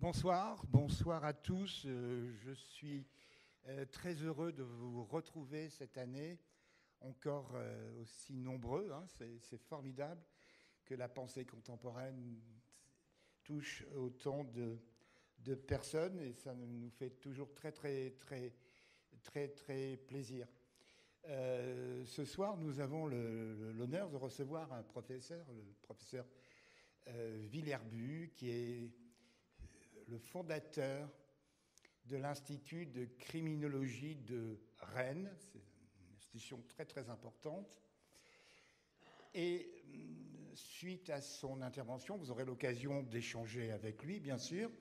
Bonsoir à tous. Je suis très heureux de vous retrouver cette année, encore aussi nombreux. C'est formidable que la pensée contemporaine touche autant de personnes et ça nous fait toujours très plaisir. Ce soir, nous avons l'honneur de recevoir un professeur, le professeur Villers-Bus, qui est le fondateur de l'Institut de criminologie de Rennes. C'est une institution très importante. Et suite à son intervention, vous aurez l'occasion d'échanger avec lui, bien sûr.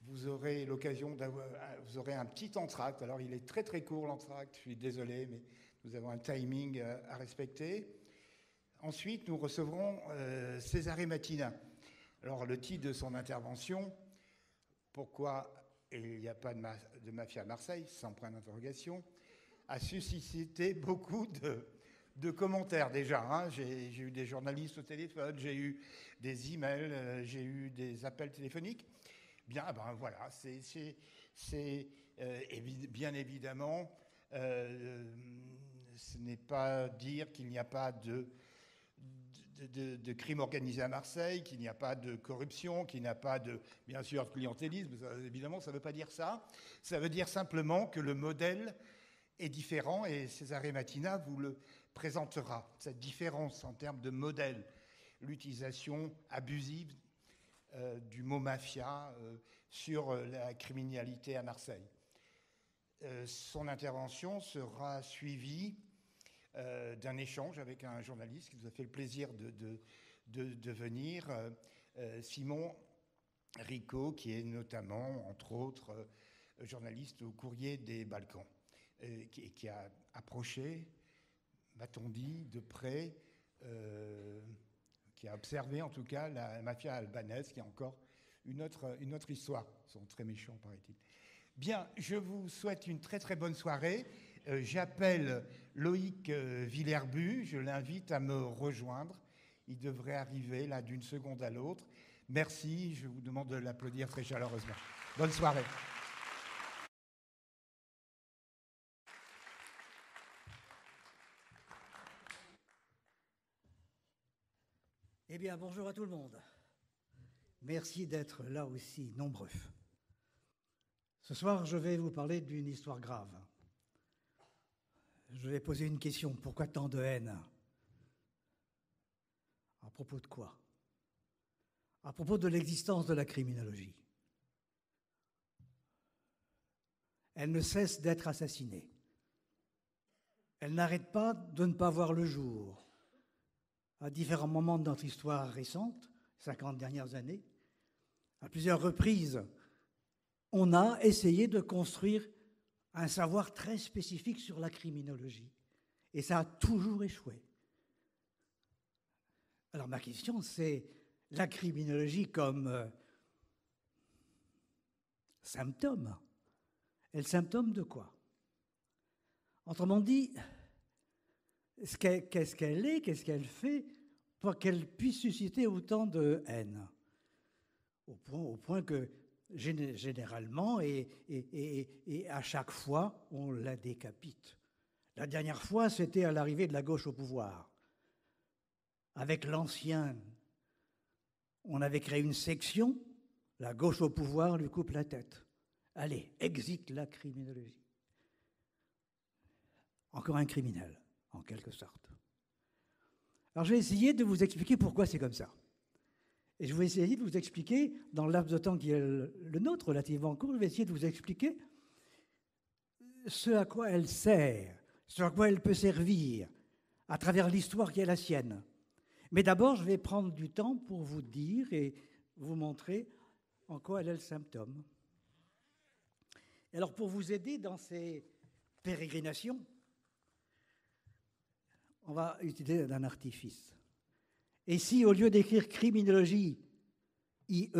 Vous aurez l'occasion vous aurez un petit entracte. Alors, il est très court, l'entracte. Je suis désolé, mais nous avons un timing à respecter. Ensuite, nous recevrons Cesare Mattina. Alors, le titre de son intervention, pourquoi il n'y a pas de mafia à Marseille, sans point d'interrogation, a suscité beaucoup de commentaires déjà. J'ai eu des journalistes au téléphone, j'ai eu des emails, j'ai eu des appels téléphoniques. Bien, voilà, c'est bien évidemment, ce n'est pas dire qu'il n'y a pas de crimes organisés à Marseille, qu'il n'y a pas de corruption, qu'il n'y a pas bien sûr, de clientélisme. Évidemment, ça ne veut pas dire ça. Ça veut dire simplement que le modèle est différent et Cesare Mattina vous le présentera. Cette différence en termes de modèle, l'utilisation abusive du mot mafia sur la criminalité à Marseille. Son intervention sera suivie d'un échange avec un journaliste qui nous a fait le plaisir de venir, Simon Rico, qui est notamment, entre autres, journaliste au Courrier des Balkans, qui a approché, m'a-t-on dit, de près, qui a observé en tout cas la mafia albanaise, qui a encore une autre histoire. Ils sont très méchants, paraît-il. Bien, je vous souhaite une très bonne soirée. J'appelle Loïc Villers-Bus, je l'invite à me rejoindre. Il devrait arriver là d'une seconde à l'autre. Merci, je vous demande de l'applaudir très chaleureusement. Bonne soirée. Eh bien, bonjour à tout le monde. Merci d'être là aussi nombreux. Ce soir, je vais vous parler d'une histoire grave. Je vais poser une question. Pourquoi tant de haine? À propos de quoi? À propos de l'existence de la criminologie. Elle ne cesse d'être assassinée. Elle n'arrête pas de ne pas voir le jour. À différents moments de notre histoire récente, 50 dernières années, à plusieurs reprises, on a essayé de construire un savoir très spécifique sur la criminologie. Et ça a toujours échoué. Alors ma question, c'est la criminologie comme symptôme. Elle symptôme de quoi? Autrement dit, qu'est-ce qu'elle est, qu'est-ce qu'elle fait pour qu'elle puisse susciter autant de haine? Au point que généralement et à chaque fois, on la décapite. La dernière fois, c'était à l'arrivée de la gauche au pouvoir. Avec l'ancien, on avait créé une section, la gauche au pouvoir lui coupe la tête. Allez, exit la criminologie. Encore un criminel, en quelque sorte. Alors, je vais essayer de vous expliquer pourquoi c'est comme ça. Et je vais essayer de vous expliquer, dans le laps de temps qui est le nôtre, relativement court, je vais essayer de vous expliquer ce à quoi elle sert, ce à quoi elle peut servir, à travers l'histoire qui est la sienne. Mais d'abord, je vais prendre du temps pour vous dire et vous montrer en quoi elle est le symptôme. Et alors, pour vous aider dans ces pérégrinations, on va utiliser un artifice. Et si, au lieu d'écrire criminologie IE,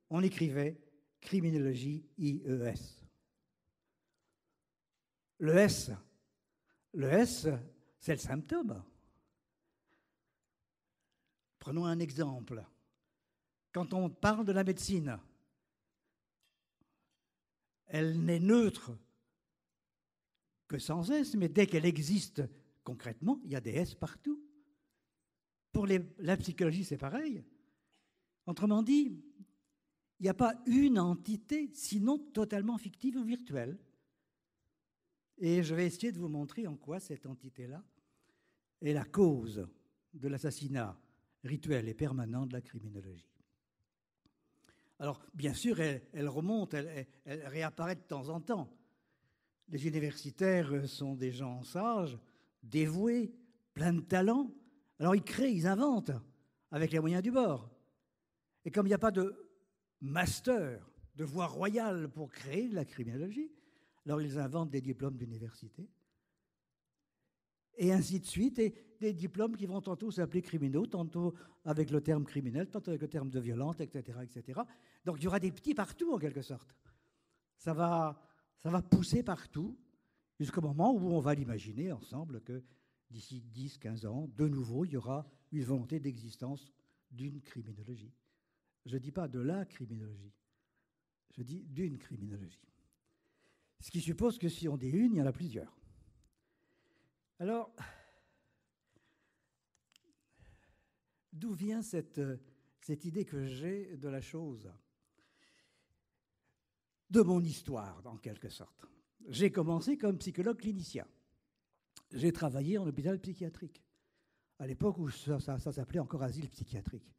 on écrivait criminologie IES. Le S, c'est le symptôme. Prenons un exemple. Quand on parle de la médecine, elle n'est neutre que sans S, mais dès qu'elle existe concrètement, il y a des S partout. Pour la psychologie, c'est pareil. Autrement dit, il n'y a pas une entité, sinon totalement fictive ou virtuelle. Et je vais essayer de vous montrer en quoi cette entité-là est la cause de l'assassinat rituel et permanent de la criminologie. Alors, bien sûr, elle remonte, elle réapparaît de temps en temps. Les universitaires sont des gens sages, dévoués, pleins de talent. Alors, ils créent, ils inventent, avec les moyens du bord. Et comme il n'y a pas de master, de voie royale pour créer la criminologie, alors ils inventent des diplômes d'université. Et ainsi de suite, et des diplômes qui vont tantôt s'appeler criminaux, tantôt avec le terme criminel, tantôt avec le terme de violente, etc., etc. Donc il y aura des petits partout, en quelque sorte. Ça va pousser partout, jusqu'au moment où on va l'imaginer ensemble que d'ici 10, 15 ans, de nouveau, il y aura une volonté d'existence d'une criminologie. Je ne dis pas de la criminologie, je dis d'une criminologie. Ce qui suppose que si on dit une, il y en a plusieurs. Alors, d'où vient cette idée que j'ai de la chose? De mon histoire, en quelque sorte. J'ai commencé comme psychologue clinicien. J'ai travaillé en hôpital psychiatrique, à l'époque où ça s'appelait encore asile psychiatrique.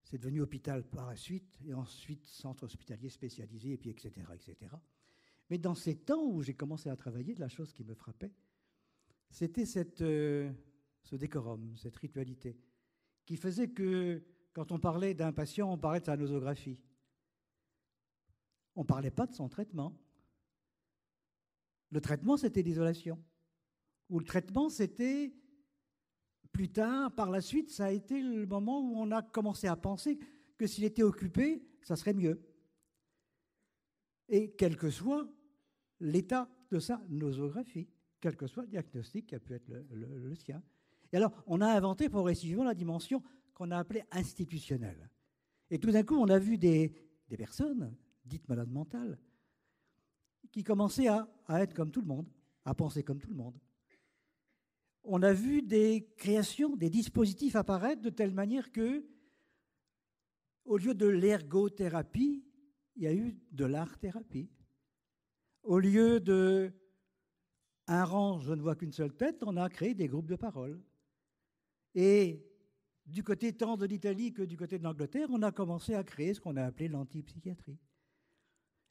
C'est devenu hôpital par la suite, et ensuite centre hospitalier spécialisé, et puis etc., etc. Mais dans ces temps où j'ai commencé à travailler, la chose qui me frappait, c'était ce décorum, cette ritualité, qui faisait que, quand on parlait d'un patient, on parlait de sa nosographie. On ne parlait pas de son traitement. Le traitement, c'était l'isolation. Ou le traitement, c'était, plus tard, par la suite, ça a été le moment où on a commencé à penser que s'il était occupé, ça serait mieux. Et quel que soit l'état de sa nosographie, quel que soit le diagnostic qui a pu être le sien. Et alors, on a inventé progressivement la dimension qu'on a appelée institutionnelle. Et tout d'un coup, on a vu des personnes, dites malades mentales, qui commençaient à être comme tout le monde, à penser comme tout le monde. On a vu des créations, des dispositifs apparaître de telle manière que, au lieu de l'ergothérapie, il y a eu de l'art-thérapie. Au lieu de un rang, je ne vois qu'une seule tête, on a créé des groupes de parole. Et du côté tant de l'Italie que du côté de l'Angleterre, on a commencé à créer ce qu'on a appelé l'antipsychiatrie.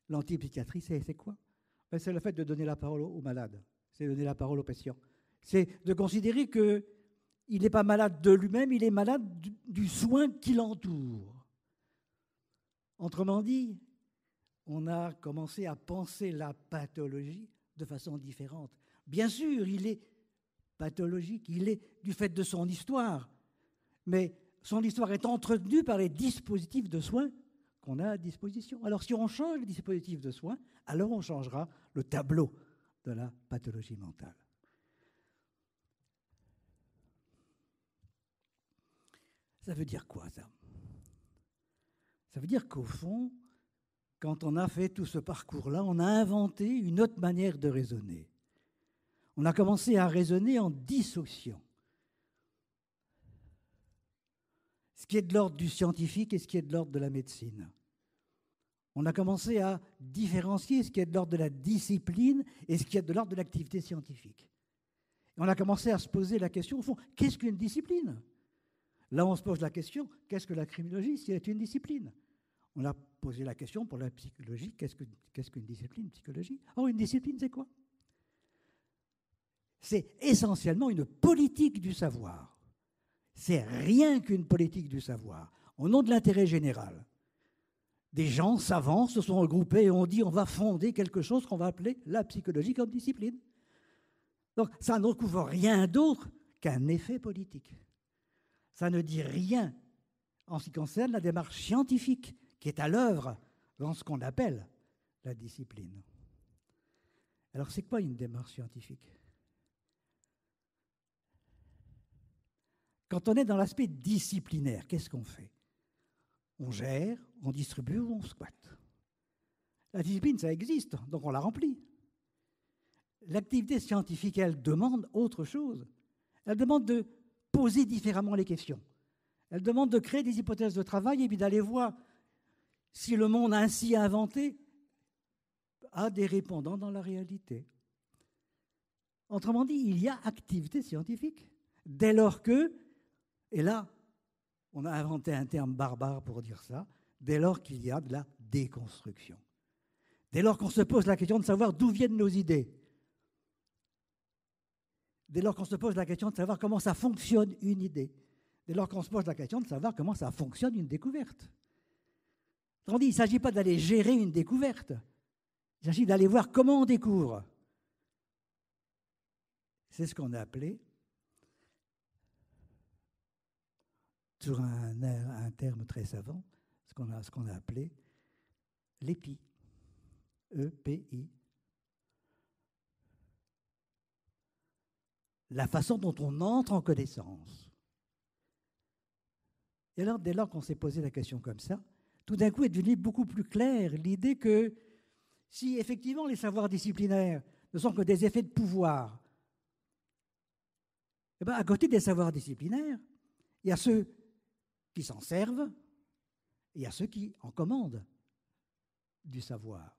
L'antipsychiatrie, c'est quoi? C'est le fait de donner la parole aux malades, c'est donner la parole aux patients. C'est de considérer qu'il n'est pas malade de lui-même, il est malade du soin qui l'entoure. Autrement dit, on a commencé à penser la pathologie de façon différente. Bien sûr, il est pathologique, il est du fait de son histoire, mais son histoire est entretenue par les dispositifs de soins qu'on a à disposition. Alors si on change les dispositifs de soins, alors on changera le tableau de la pathologie mentale. Ça veut dire quoi, ça? Ça veut dire qu'au fond, quand on a fait tout ce parcours-là, on a inventé une autre manière de raisonner. On a commencé à raisonner en dissociant ce qui est de l'ordre du scientifique et ce qui est de l'ordre de la médecine. On a commencé à différencier ce qui est de l'ordre de la discipline et ce qui est de l'ordre de l'activité scientifique. Et on a commencé à se poser la question, au fond, qu'est-ce qu'une discipline? Là, on se pose la question, qu'est-ce que la criminologie si elle est une discipline? On a posé la question pour la psychologie, qu'est-ce qu'une discipline, psychologie? Or, une discipline, c'est quoi? C'est essentiellement une politique du savoir. C'est rien qu'une politique du savoir, au nom de l'intérêt général. Des gens savants se sont regroupés et ont dit on va fonder quelque chose qu'on va appeler la psychologie comme discipline. Donc, ça ne recouvre rien d'autre qu'un effet politique. Ça ne dit rien en ce qui concerne la démarche scientifique qui est à l'œuvre dans ce qu'on appelle la discipline. Alors, c'est quoi une démarche scientifique? Quand on est dans l'aspect disciplinaire, qu'est-ce qu'on fait? On gère, on distribue ou on squatte. La discipline, ça existe, donc on la remplit. L'activité scientifique, elle demande autre chose. Elle demande de poser différemment les questions. Elle demande de créer des hypothèses de travail et puis d'aller voir si le monde ainsi inventé a des répondants dans la réalité. Autrement dit, il y a activité scientifique. Dès lors que, et là, on a inventé un terme barbare pour dire ça, dès lors qu'il y a de la déconstruction. Dès lors qu'on se pose la question de savoir d'où viennent nos idées. Dès lors qu'on se pose la question de savoir comment ça fonctionne une idée. Dès lors qu'on se pose la question de savoir comment ça fonctionne une découverte. Autrement dit, il ne s'agit pas d'aller gérer une découverte. Il s'agit d'aller voir comment on découvre. C'est ce qu'on a appelé, sur un terme très savant, ce qu'on a appelé l'EPI. E-P-I. La façon dont on entre en connaissance. Et alors, dès lors qu'on s'est posé la question comme ça, tout d'un coup est devenue beaucoup plus claire l'idée que si effectivement les savoirs disciplinaires ne sont que des effets de pouvoir, eh bien, à côté des savoirs disciplinaires, il y a ceux qui s'en servent et il y a ceux qui en commandent du savoir.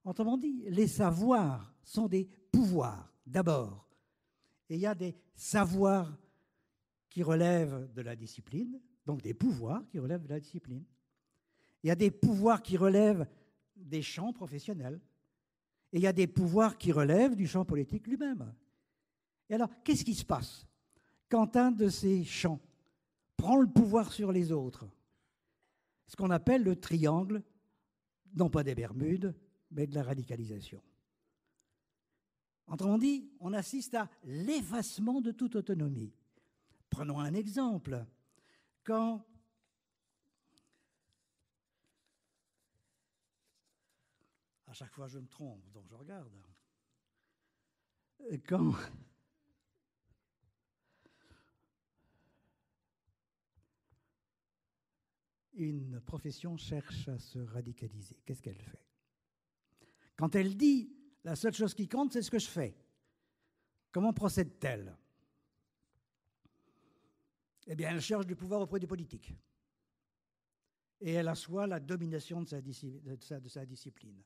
Autrement dit, les savoirs sont des pouvoirs, d'abord. Et il y a des savoirs qui relèvent de la discipline, donc des pouvoirs qui relèvent de la discipline. Il y a des pouvoirs qui relèvent des champs professionnels. Et il y a des pouvoirs qui relèvent du champ politique lui-même. Et alors, qu'est-ce qui se passe quand un de ces champs prend le pouvoir sur les autres? Ce qu'on appelle le triangle, non pas des Bermudes, mais de la radicalisation. Autrement dit, on assiste à l'effacement de toute autonomie. Prenons un exemple. Quand à chaque fois je me trompe, donc je regarde. Quand une profession cherche à se radicaliser, qu'est-ce qu'elle fait? Quand elle dit « la seule chose qui compte, c'est ce que je fais », comment procède-t-elle? Eh bien, elle cherche du pouvoir auprès des politiques. Et elle assoit la domination de sa discipline.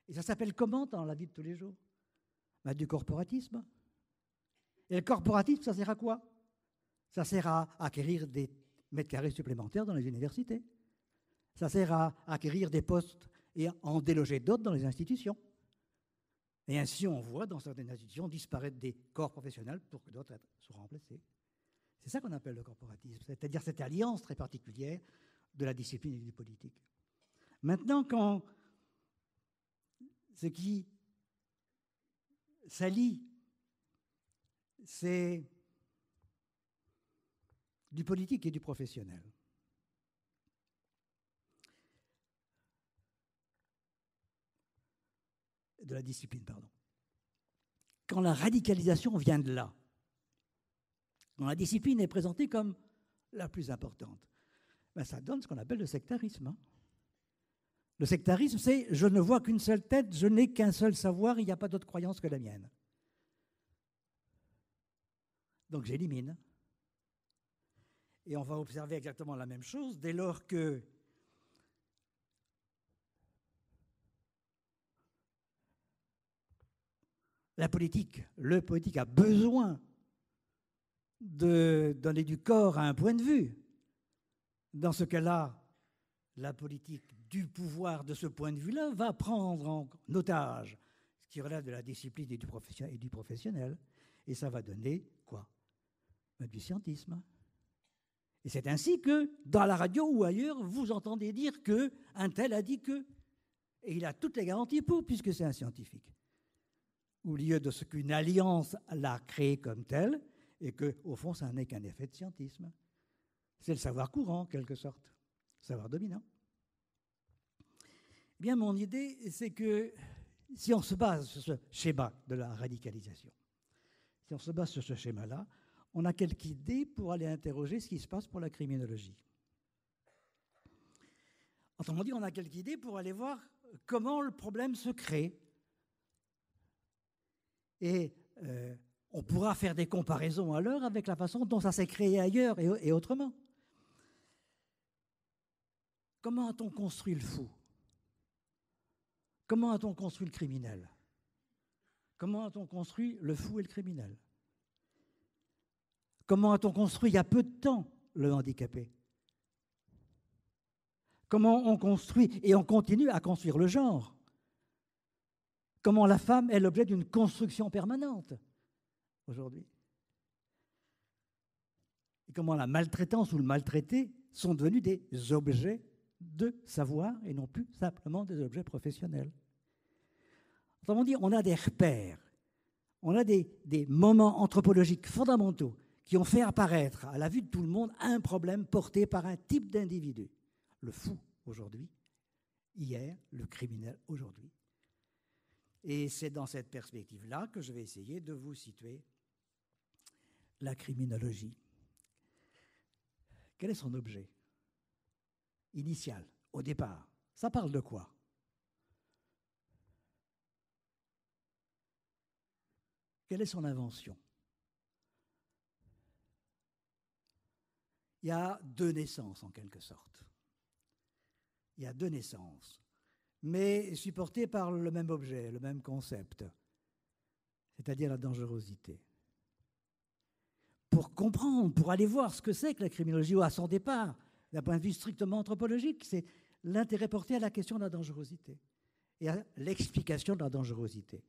Et ça s'appelle comment dans la vie de tous les jours? Ben, du corporatisme. Et le corporatisme, ça sert à quoi? Ça sert à acquérir des mètres carrés supplémentaires dans les universités. Ça sert à acquérir des postes et à en déloger d'autres dans les institutions. Et ainsi, on voit dans certaines institutions disparaître des corps professionnels pour que d'autres soient remplacés. C'est ça qu'on appelle le corporatisme, c'est-à-dire cette alliance très particulière de la discipline et du politique. Maintenant, quand ce qui s'allie, c'est du politique et du professionnel. De la discipline, pardon. Quand la radicalisation vient de là, quand la discipline est présentée comme la plus importante, ben ça donne ce qu'on appelle le sectarisme. Hein. Le sectarisme, c'est « je ne vois qu'une seule tête, je n'ai qu'un seul savoir, il n'y a pas d'autre croyance que la mienne ». Donc j'élimine. Et on va observer exactement la même chose dès lors que le politique a besoin de donner du corps à un point de vue. Dans ce cas-là, la politique du pouvoir de ce point de vue-là va prendre en otage ce qui relève de la discipline et du professionnel. Et ça va donner quoi? Du scientisme. Et c'est ainsi que, dans la radio ou ailleurs, vous entendez dire qu'un tel a dit que. Et il a toutes les garanties pour, puisque c'est un scientifique. Au lieu de ce qu'une alliance l'a créé comme tel, et qu'au fond, ça n'est qu'un effet de scientisme. C'est le savoir courant, en quelque sorte, le savoir dominant. Eh bien, mon idée, c'est que si on se base sur ce schéma de la radicalisation, si on se base sur ce schéma-là, on a quelques idées pour aller interroger ce qui se passe pour la criminologie. Autrement dit, on a quelques idées pour aller voir comment le problème se crée. Et on pourra faire des comparaisons alors avec la façon dont ça s'est créé ailleurs et autrement. Comment a-t-on construit le fou? Comment a-t-on construit le criminel? Comment a-t-on construit le fou et le criminel? Comment a-t-on construit il y a peu de temps le handicapé? Comment on construit et on continue à construire le genre? Comment la femme est l'objet d'une construction permanente aujourd'hui? Et comment la maltraitance ou le maltraité sont devenus des objets de savoir et non plus simplement des objets professionnels. Autrement dit, on a des repères, on a des moments anthropologiques fondamentaux qui ont fait apparaître à la vue de tout le monde un problème porté par un type d'individu. Le fou aujourd'hui, hier, le criminel aujourd'hui. Et c'est dans cette perspective-là que je vais essayer de vous situer la criminologie. Quel est son objet initial, au départ? Ça parle de quoi? Quelle est son invention? Il y a deux naissances, en quelque sorte. Il y a deux naissances, mais supportées par le même objet, le même concept, c'est-à-dire la dangerosité. Pour comprendre, pour aller voir ce que c'est que la criminologie, ou à son départ, d'un point de vue strictement anthropologique, c'est l'intérêt porté à la question de la dangerosité et à l'explication de la dangerosité.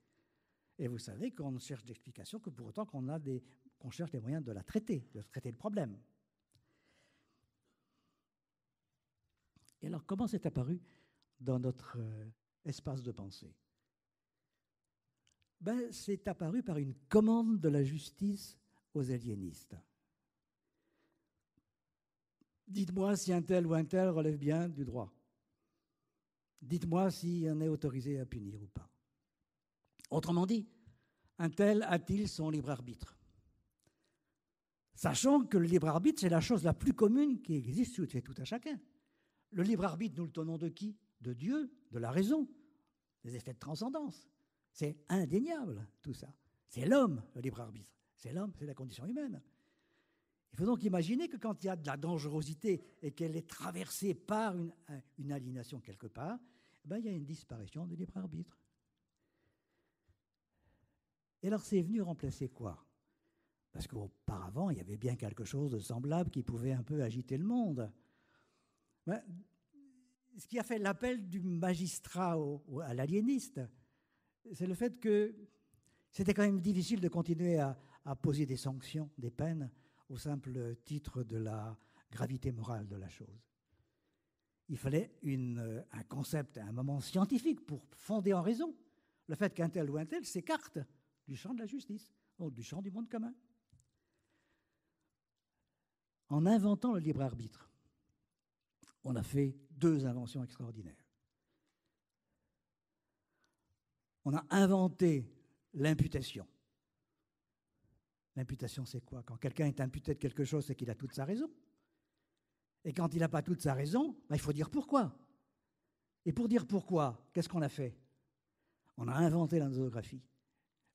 Et vous savez qu'on ne cherche d'explication que pour autant qu'on cherche des moyens de la traiter, de traiter le problème. Et alors, comment c'est apparu dans notre espace de pensée? C'est apparu par une commande de la justice aux aliénistes. Dites-moi si un tel ou un tel relève bien du droit. Dites-moi si on est autorisé à punir ou pas. Autrement dit, un tel a-t-il son libre arbitre? Sachant que le libre arbitre, c'est la chose la plus commune qui existe chez tout un chacun. Le libre arbitre, nous le tenons de qui? De Dieu, de la raison, des effets de transcendance. C'est indéniable, tout ça. C'est l'homme, le libre arbitre. C'est l'homme, c'est la condition humaine. Il faut donc imaginer que quand il y a de la dangerosité et qu'elle est traversée par une aliénation quelque part, il y a une disparition du libre arbitre. Et alors, c'est venu remplacer quoi? Parce qu'auparavant, il y avait bien quelque chose de semblable qui pouvait un peu agiter le monde. Ce qui a fait l'appel du magistrat à l'aliéniste, c'est le fait que c'était quand même difficile de continuer à poser des sanctions, des peines, au simple titre de la gravité morale de la chose. Il fallait un concept, un moment scientifique pour fonder en raison le fait qu'un tel ou un tel s'écarte du champ de la justice, donc du champ du monde commun. En inventant le libre arbitre, on a fait deux inventions extraordinaires. On a inventé l'imputation. L'imputation, c'est quoi? Quand quelqu'un est imputé de quelque chose, c'est qu'il a toute sa raison. Et quand il n'a pas toute sa raison, il faut dire pourquoi. Et pour dire pourquoi, qu'est-ce qu'on a fait? On a inventé la nosographie.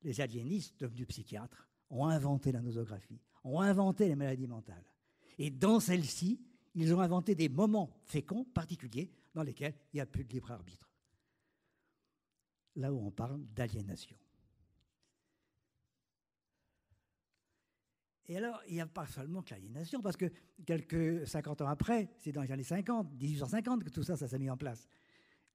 Les aliénistes, devenus psychiatres, ont inventé la nosographie, ont inventé les maladies mentales. Et dans celle-ci, ils ont inventé des moments féconds particuliers dans lesquels il n'y a plus de libre arbitre. Là où on parle d'aliénation. Et alors, il n'y a pas seulement que l'aliénation, parce que quelques 50 ans après, c'est dans les années 50, 1850 que tout ça s'est mis en place.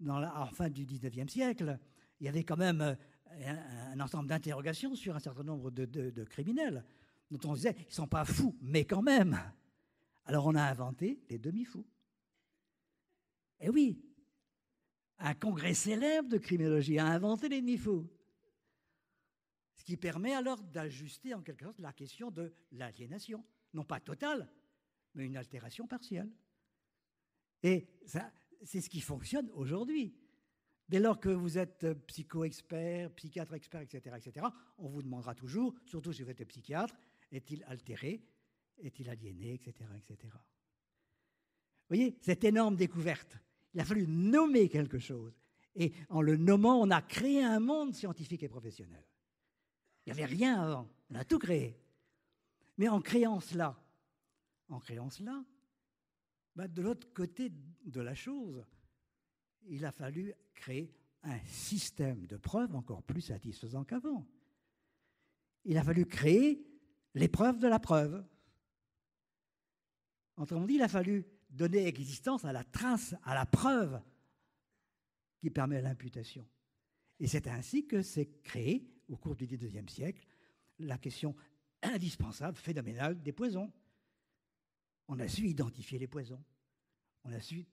En fin du 19e siècle, il y avait quand même un ensemble d'interrogations sur un certain nombre de criminels, dont on disait, ils ne sont pas fous, mais quand même. Alors on a inventé les demi-fous. Et oui, un congrès célèbre de criminologie a inventé les demi-fous. Ce qui permet alors d'ajuster en quelque sorte la question de l'aliénation. Non pas totale, mais une altération partielle. Et ça, c'est ce qui fonctionne aujourd'hui. Dès lors que vous êtes psycho-expert, psychiatre expert, etc., on vous demandera toujours, surtout si vous êtes psychiatre, est-il altéré, est-il aliéné, etc., etc. Vous voyez, cette énorme découverte, Il a fallu nommer quelque chose. Et en le nommant, on a créé un monde scientifique et professionnel. Il n'y avait rien avant. On a tout créé. Mais en créant cela, de l'autre côté de la chose, il a fallu créer un système de preuves encore plus satisfaisant qu'avant. Il a fallu créer l'épreuve de la preuve. Autrement dit, il a fallu donner existence à la trace, à la preuve qui permet l'imputation. Et c'est ainsi que s'est créée, au cours du XIXe siècle, la question indispensable, phénoménale des poisons. On a su identifier les poisons. On a su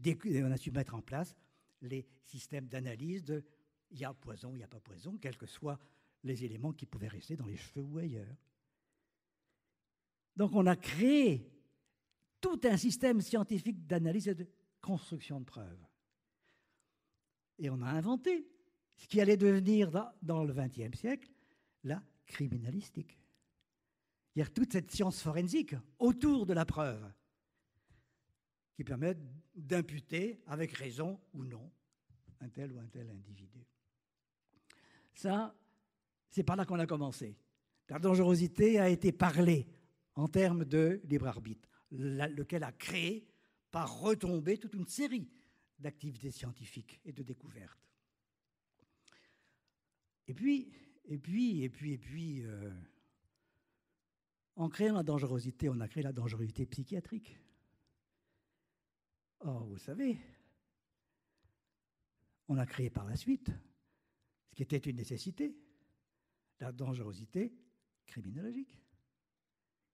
mettre en place les systèmes d'analyse de il y a poison, il n'y a pas poison, quels que soient les éléments qui pouvaient rester dans les cheveux ou ailleurs. Donc on a créé tout un système scientifique d'analyse et de construction de preuves. Et on a inventé ce qui allait devenir dans le XXe siècle la criminalistique. C'est-à-dire toute cette science forensique autour de la preuve qui permet d'imputer avec raison ou non un tel ou un tel individu. Ça, c'est par là qu'on a commencé. La dangerosité a été parlée en termes de libre arbitre, lequel a créé par retombée toute une série d'activités scientifiques et de découvertes. Et puis, en créant la dangerosité, on a créé la dangerosité psychiatrique. Or, vous savez, on a créé par la suite, ce qui était une nécessité, la dangerosité criminologique.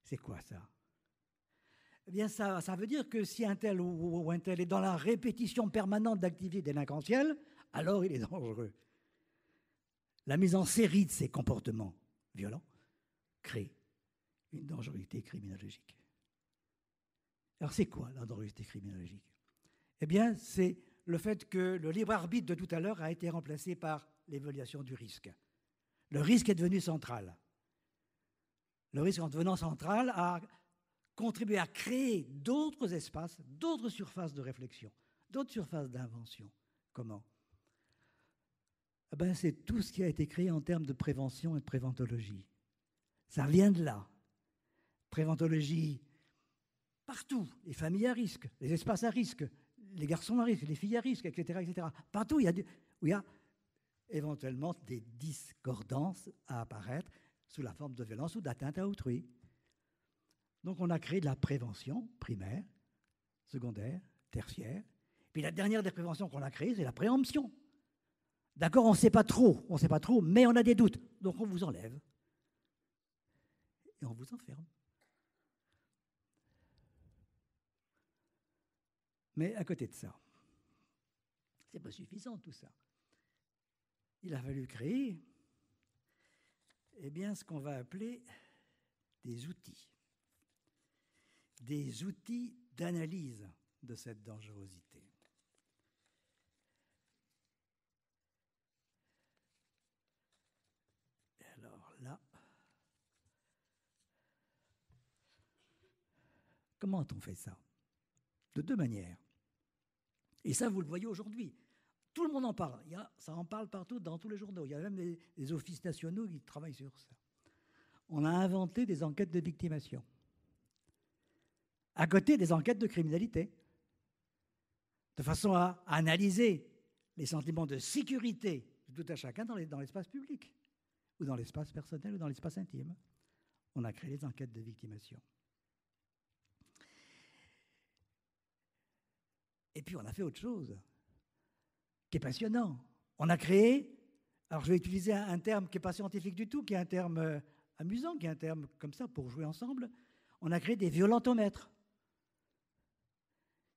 C'est quoi ça? Eh bien, ça veut dire que si un tel ou un tel est dans la répétition permanente d'activités délinquentielles, alors il est dangereux. La mise en série de ces comportements violents crée une dangerosité criminologique. Alors, c'est quoi la dangerosité criminologique? Eh bien, c'est le fait que le libre arbitre de tout à l'heure a été remplacé par l'évaluation du risque. Le risque est devenu central. Le risque, en devenant central, a contribué à créer d'autres espaces, d'autres surfaces de réflexion, d'autres surfaces d'invention. Comment? Eh bien, c'est tout ce qui a été créé en termes de prévention et de préventologie. Ça vient de là. Préventologie partout, les familles à risque, les espaces à risque, les garçons à risque, les filles à risque, etc. etc. Partout, où il y a éventuellement des discordances à apparaître sous la forme de violence ou d'atteinte à autrui. Donc on a créé de la prévention primaire, secondaire, tertiaire. Puis la dernière des préventions qu'on a créées, c'est la préemption. D'accord, on ne sait pas trop, mais on a des doutes. Donc on vous enlève et on vous enferme. Mais à côté de ça, ce n'est pas suffisant tout ça. Il a fallu créer ce qu'on va appeler des outils d'analyse de cette dangerosité. Alors là, comment on fait ça? De deux manières. Et ça, vous le voyez aujourd'hui. Tout le monde en parle. Ça en parle partout dans tous les journaux. Il y a même des offices nationaux qui travaillent sur ça. On a inventé des enquêtes de victimation, à côté des enquêtes de criminalité, de façon à analyser les sentiments de sécurité de tout à chacun dans l'espace public, ou dans l'espace personnel, ou dans l'espace intime. On a créé les enquêtes de victimation. Et puis on a fait autre chose, qui est passionnant. On a créé, alors je vais utiliser un terme qui n'est pas scientifique du tout, qui est un terme amusant, qui est un terme comme ça pour jouer ensemble. On a créé des violentomètres,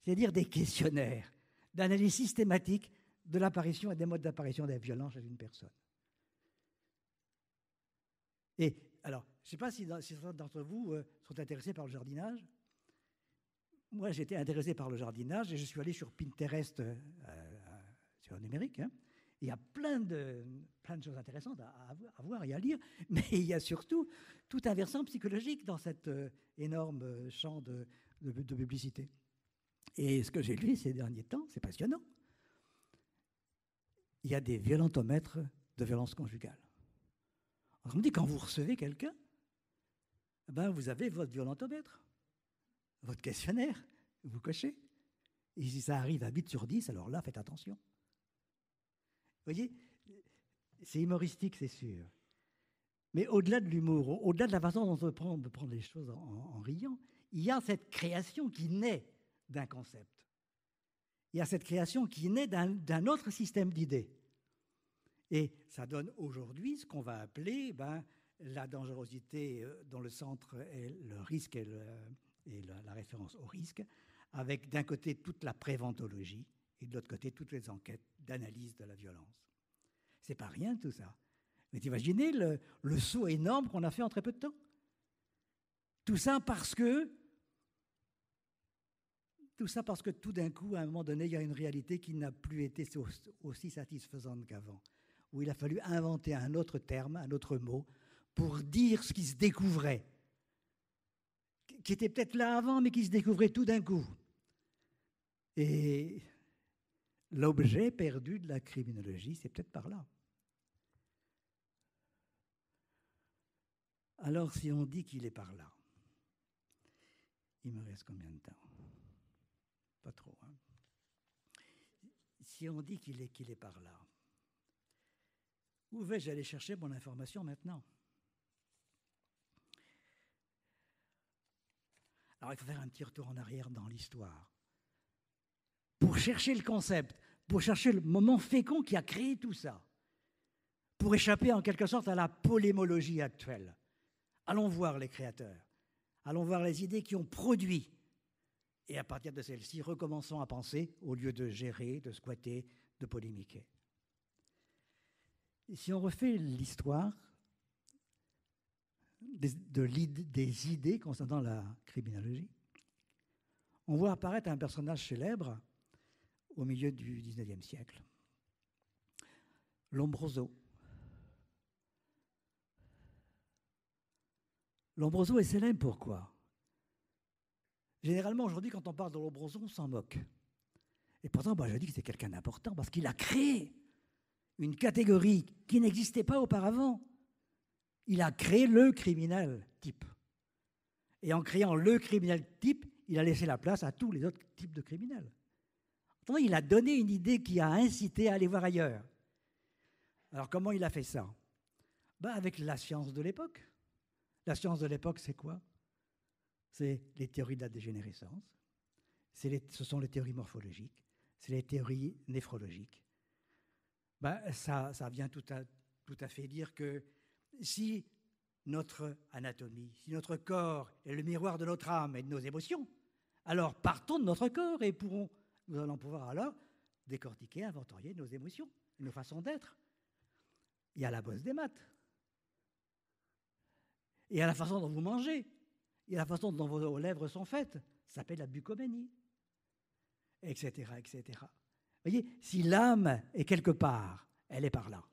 c'est-à-dire des questionnaires d'analyse systématique de l'apparition et des modes d'apparition des violences chez une personne. Et alors, je ne sais pas si certains d'entre vous sont intéressés par le jardinage. Moi, j'étais intéressé par le jardinage et je suis allé sur Pinterest, sur le numérique. Il y a plein de choses intéressantes à voir et à lire, mais il y a surtout tout un versant psychologique dans cet énorme champ de publicité. Et ce que j'ai lu ces derniers temps, c'est passionnant. il y a des violentomètres de violence conjugale. On me dit, quand vous recevez quelqu'un, ben vous avez votre violentomètre, votre questionnaire, vous cochez. Et si ça arrive à 8 sur 10, alors là, faites attention. Vous voyez, c'est humoristique, c'est sûr. Mais au-delà de l'humour, au-delà de la façon dont on peut prendre les choses en riant, il y a cette création qui naît d'un concept. Il y a cette création qui naît d'un autre système d'idées. Et ça donne aujourd'hui ce qu'on va appeler la dangerosité dont le centre est le risque et la référence au risque, avec d'un côté toute la préventologie et de l'autre côté toutes les enquêtes d'analyse de la violence. C'est pas rien tout ça. Mais imaginez le saut énorme qu'on a fait en très peu de temps. Tout ça parce que tout d'un coup, à un moment donné, il y a une réalité qui n'a plus été aussi satisfaisante qu'avant, où il a fallu inventer un autre terme, un autre mot, pour dire ce qui se découvrait, qui était peut-être là avant, mais qui se découvrait tout d'un coup. Et l'objet perdu de la criminologie, c'est peut-être par là. Alors, si on dit qu'il est par là, il me reste combien de temps? Pas trop, hein? Si on dit qu'il est par là, où vais-je aller chercher mon information maintenant? Alors, il faut faire un petit retour en arrière dans l'histoire. Pour chercher le concept, pour chercher le moment fécond qui a créé tout ça, pour échapper en quelque sorte à la polémologie actuelle. Allons voir les créateurs, allons voir les idées qui ont produit. Et à partir de celles-ci, recommençons à penser au lieu de gérer, de squatter, de polémiquer. Et si on refait l'histoire des idées concernant la criminologie, on voit apparaître un personnage célèbre au milieu du XIXe siècle, Lombroso. Lombroso est célèbre pourquoi? Généralement, aujourd'hui, quand on parle de Lombroso, on s'en moque. Et pourtant, je dis que c'est quelqu'un d'important parce qu'il a créé une catégorie qui n'existait pas auparavant. Il a créé le criminel type. Et en créant le criminel type, il a laissé la place à tous les autres types de criminels. Autrement, il a donné une idée qui a incité à aller voir ailleurs. Alors, comment il a fait ça? Avec la science de l'époque. La science de l'époque, c'est quoi? C'est les théories de la dégénérescence, ce sont les théories morphologiques, c'est les théories néphrologiques. Ça vient tout à fait dire que si notre anatomie, si notre corps est le miroir de notre âme et de nos émotions, alors partons de notre corps et nous allons pouvoir alors décortiquer, inventorier nos émotions, nos façons d'être. Il y a la bosse des maths. Il y a la façon dont vous mangez. Il y a la façon dont vos lèvres sont faites. Ça s'appelle la bucomanie. Etc., etc. Vous voyez, si l'âme est quelque part, elle est par là.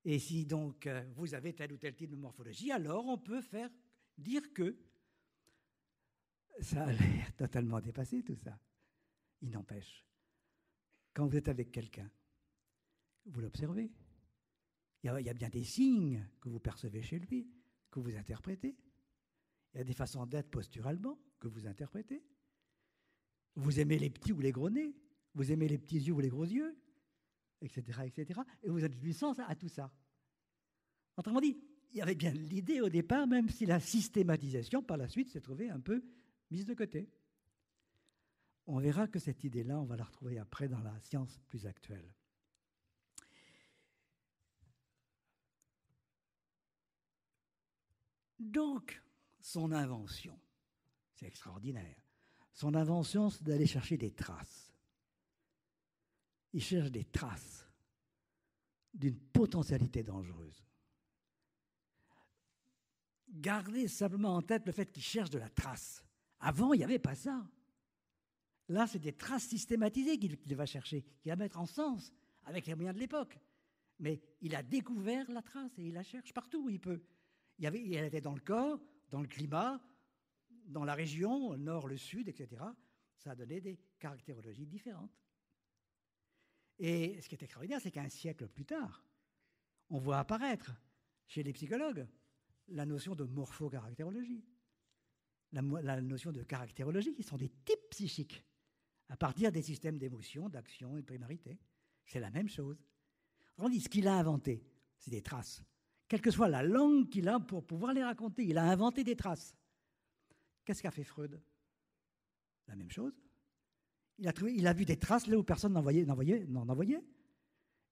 Et si donc vous avez tel ou tel type de morphologie, alors on peut dire que ça a l'air totalement dépassé tout ça. Il n'empêche, quand vous êtes avec quelqu'un, vous l'observez. Il y a bien des signes que vous percevez chez lui, que vous interprétez. Il y a des façons d'être posturalement que vous interprétez. Vous aimez les petits ou les gros nez, vous aimez les petits yeux ou les gros yeux, etc., etc. Et vous êtes du sens à tout ça. Autrement dit, il y avait bien l'idée au départ, même si la systématisation, par la suite, s'est trouvée un peu mise de côté. On verra que cette idée-là, on va la retrouver après dans la science plus actuelle. Donc, son invention, c'est extraordinaire. Son invention, c'est d'aller chercher des traces. Il cherche des traces d'une potentialité dangereuse. Gardez simplement en tête le fait qu'il cherche de la trace. Avant, il n'y avait pas ça. Là, c'est des traces systématisées qu'il va chercher, qu'il va mettre en sens avec les moyens de l'époque. Mais il a découvert la trace et il la cherche partout où il peut. Elle était dans le corps, dans le climat, dans la région, le nord, le sud, etc. Ça a donné des caractérologies différentes. Et ce qui est extraordinaire, c'est qu'un siècle plus tard, on voit apparaître chez les psychologues la notion de morphocaractérologie, la notion de caractérologie, qui sont des types psychiques, à partir des systèmes d'émotion, d'action et de primarité. C'est la même chose. On dit, ce qu'il a inventé, c'est des traces. Quelle que soit la langue qu'il a pour pouvoir les raconter, il a inventé des traces. Qu'est-ce qu'a fait Freud? La même chose. Il a vu des traces là où personne n'en voyait.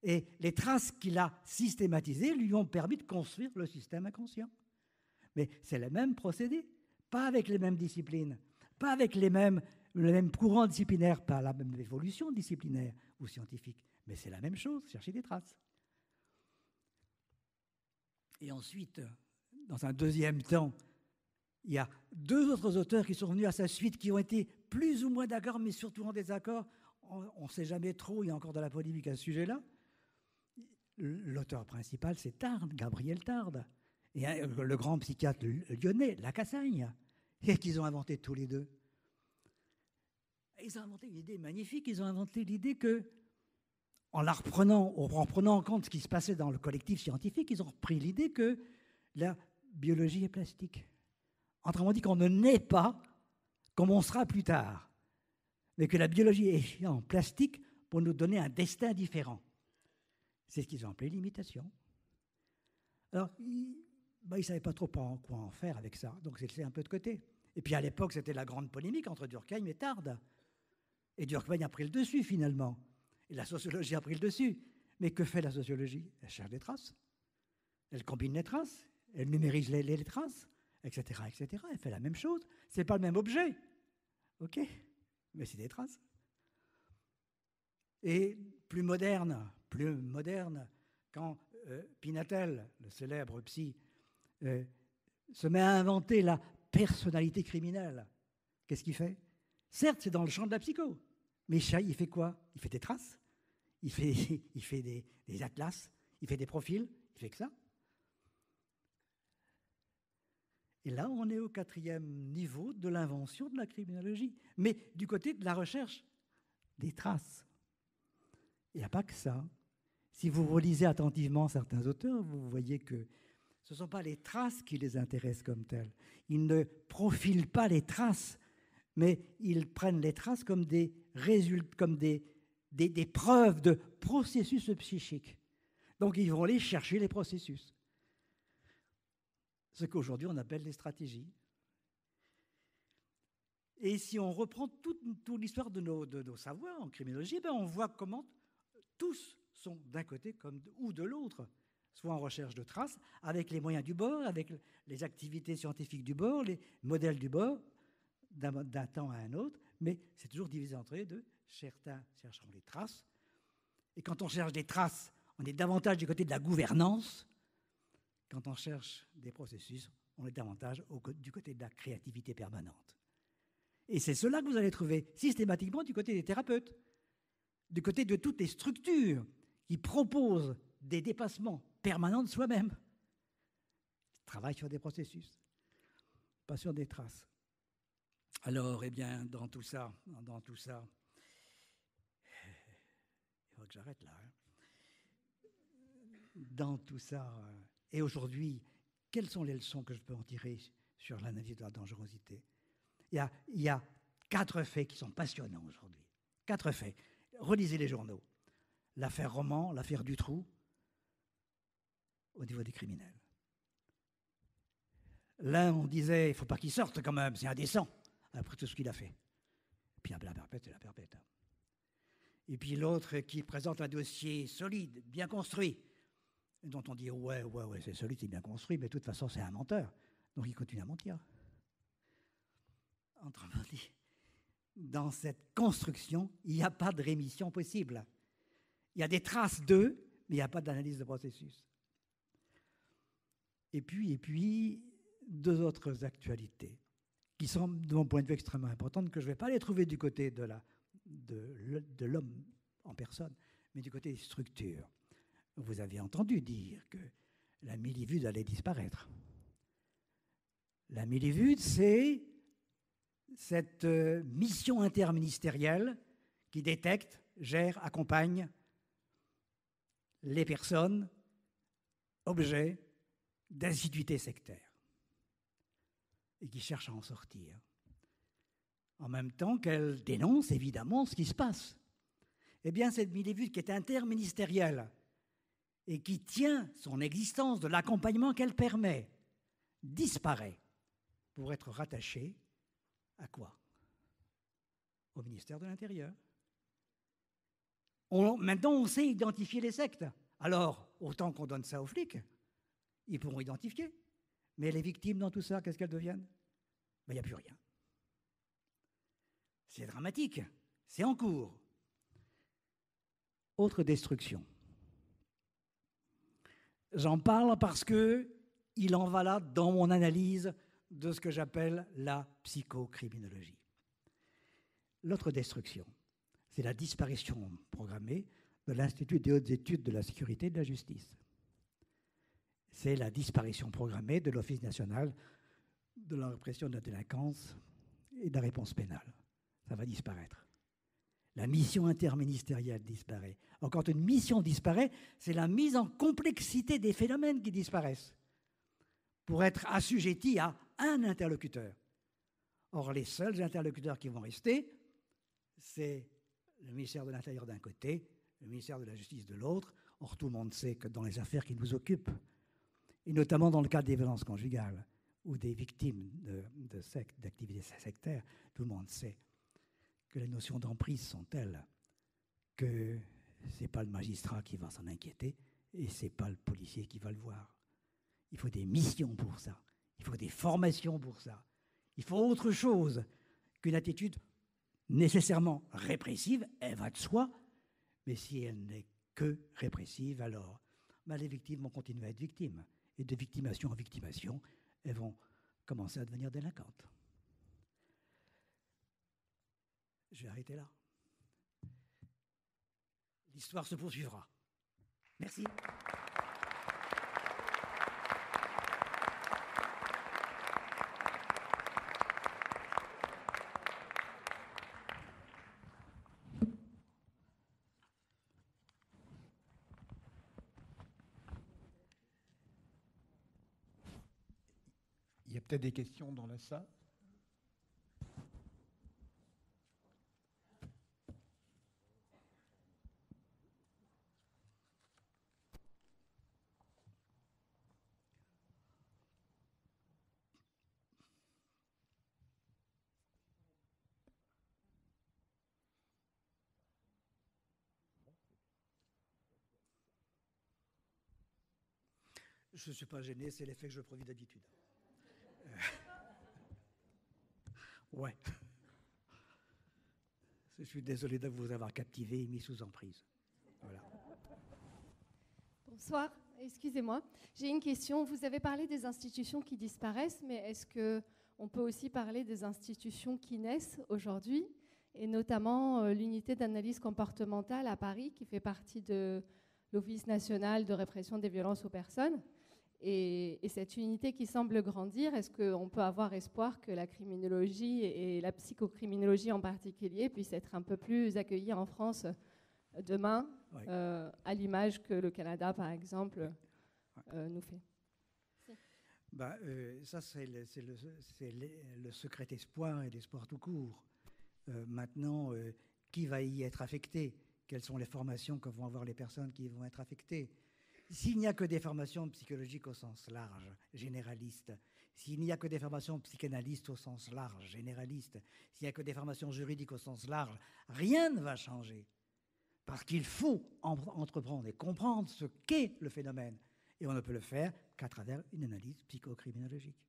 Et les traces qu'il a systématisées lui ont permis de construire le système inconscient. Mais c'est le même procédé, pas avec les mêmes disciplines, pas avec le même courant disciplinaire, pas la même évolution disciplinaire ou scientifique, mais c'est la même chose, chercher des traces. Et ensuite, dans un deuxième temps, il y a deux autres auteurs qui sont venus à sa suite, qui ont été plus ou moins d'accord, mais surtout en désaccord. On ne sait jamais trop, il y a encore de la polémique à ce sujet-là. L'auteur principal, c'est Tarde, Gabriel Tarde, et le grand psychiatre lyonnais, Lacassagne, et qu'ils ont inventé tous les deux. Ils ont inventé une idée magnifique, ils ont inventé l'idée que, en prenant en compte ce qui se passait dans le collectif scientifique, ils ont repris l'idée que la biologie est plastique. Autrement dit, qu'on ne naît pas comme on sera plus tard, mais que la biologie est en plastique pour nous donner un destin différent. C'est ce qu'ils ont appelé l'imitation. Alors, ils ne savaient pas trop quoi en faire avec ça, donc c'est laissé un peu de côté. Et puis à l'époque, c'était la grande polémique entre Durkheim et Tarde. Et Durkheim a pris le dessus finalement. Et la sociologie a pris le dessus. Mais que fait la sociologie? Elle cherche des traces. Elle combine les traces. Elle numérise les traces, etc., etc. Elle fait la même chose. Ce n'est pas le même objet. OK? Mais c'est des traces. Et plus moderne, quand Pinatel, le célèbre psy, se met à inventer la personnalité criminelle, qu'est-ce qu'il fait? Certes, c'est dans le champ de la psycho, mais il fait quoi? Il fait des traces, il fait des atlas, il fait des profils, il fait que ça. Et là, on est au 4e niveau de l'invention de la criminologie, mais du côté de la recherche des traces. Il n'y a pas que ça. Si vous relisez attentivement certains auteurs, vous voyez que ce ne sont pas les traces qui les intéressent comme telles. Ils ne profilent pas les traces, mais ils prennent les traces comme des résultats, comme des preuves de processus psychiques. Donc ils vont aller chercher les processus. Ce qu'aujourd'hui on appelle les stratégies. Et si on reprend toute l'histoire de nos savoirs en criminologie, on voit comment tous sont d'un côté ou de l'autre, soit en recherche de traces, avec les moyens du bord, avec les activités scientifiques du bord, les modèles du bord, d'un temps à un autre, mais c'est toujours divisé entre les deux. Certains chercheront les traces, et quand on cherche des traces, on est davantage du côté de la gouvernance. Quand on cherche des processus, on est davantage du côté de la créativité permanente. Et c'est cela que vous allez trouver systématiquement du côté des thérapeutes, du côté de toutes les structures qui proposent des dépassements permanents de soi-même. Ils travaillent sur des processus, pas sur des traces. Alors, eh bien, dans tout ça, il faut que j'arrête là. Dans tout ça, et aujourd'hui, quelles sont les leçons que je peux en tirer sur l'analyse de la dangerosité? Il y a 4 faits qui sont passionnants aujourd'hui. 4 faits. Relisez les journaux. L'affaire Roman, l'affaire Dutroux, au niveau des criminels. L'un, on disait, il ne faut pas qu'il sorte quand même, c'est indécent, après tout ce qu'il a fait. Et puis la perpète, c'est la perpète. Et puis l'autre qui présente un dossier solide, bien construit, dont on dit, ouais, c'est solide, c'est bien construit, mais de toute façon, c'est un menteur. Donc il continue à mentir. Autrement dit, dans cette construction, il n'y a pas de rémission possible. Il y a des traces d'eux, mais il n'y a pas d'analyse de processus. Et puis, 2 autres actualités qui sont, de mon point de vue, extrêmement importantes, que je ne vais pas les trouver du côté de l'homme en personne, mais du côté des structures. Vous avez entendu dire que la Miviludes allait disparaître. La Miviludes, c'est cette mission interministérielle qui détecte, gère, accompagne les personnes objets d'assiduité sectaire et qui cherchent à en sortir. En même temps qu'elle dénonce évidemment ce qui se passe. Eh bien, cette Milévus qui est interministérielle et qui tient son existence de l'accompagnement qu'elle permet, disparaît pour être rattachée à quoi? Au ministère de l'Intérieur. Maintenant, on sait identifier les sectes. Alors, autant qu'on donne ça aux flics, ils pourront identifier. Mais les victimes dans tout ça, qu'est-ce qu'elles deviennent? Il n'y a plus rien. C'est dramatique. C'est en cours. Autre destruction. J'en parle parce qu'il en va là dans mon analyse de ce que j'appelle la psychocriminologie. L'autre destruction, c'est la disparition programmée de l'Institut des hautes études de la sécurité et de la justice. C'est la disparition programmée de l'Office national de la répression de la délinquance et de la réponse pénale. Ça va disparaître. La mission interministérielle disparaît. Or, quand une mission disparaît, c'est la mise en complexité des phénomènes qui disparaissent pour être assujettis à un interlocuteur. Or, les seuls interlocuteurs qui vont rester, c'est le ministère de l'Intérieur d'un côté, le ministère de la Justice de l'autre. Or, tout le monde sait que dans les affaires qui nous occupent, et notamment dans le cas des violences conjugales ou des victimes de sectes, d'activités sectaires, tout le monde sait que les notions d'emprise sont telles que ce n'est pas le magistrat qui va s'en inquiéter et ce n'est pas le policier qui va le voir. Il faut des missions pour ça. Il faut des formations pour ça. Il faut autre chose qu'une attitude nécessairement répressive, elle va de soi, mais si elle n'est que répressive, alors les victimes vont continuer à être victimes. Et de victimation en victimation, elles vont commencer à devenir délinquantes. Je vais arrêter là. L'histoire se poursuivra. Merci. Il y a peut-être des questions dans la salle. Je ne suis pas gêné, c'est l'effet que je produis d'habitude. Ouais. Je suis désolé de vous avoir captivé et mis sous emprise. Voilà. Bonsoir, excusez-moi. J'ai une question. Vous avez parlé des institutions qui disparaissent, mais est-ce qu'on peut aussi parler des institutions qui naissent aujourd'hui, et notamment l'unité d'analyse comportementale à Paris, qui fait partie de l'Office national de répression des violences aux personnes. Et cette unité qui semble grandir, est-ce qu'on peut avoir espoir que la criminologie et la psychocriminologie en particulier puissent être un peu plus accueillies en France demain, oui. À l'image que le Canada, par exemple, nous fait? Ça, c'est le secret espoir et l'espoir tout court. Maintenant, qui va y être affecté? Quelles sont les formations que vont avoir les personnes qui vont être affectées? S'il n'y a que des formations psychologiques au sens large, généralistes, s'il n'y a que des formations psychanalystes au sens large, généralistes, s'il n'y a que des formations juridiques au sens large, rien ne va changer. Parce qu'il faut entreprendre et comprendre ce qu'est le phénomène. Et on ne peut le faire qu'à travers une analyse psychocriminologique.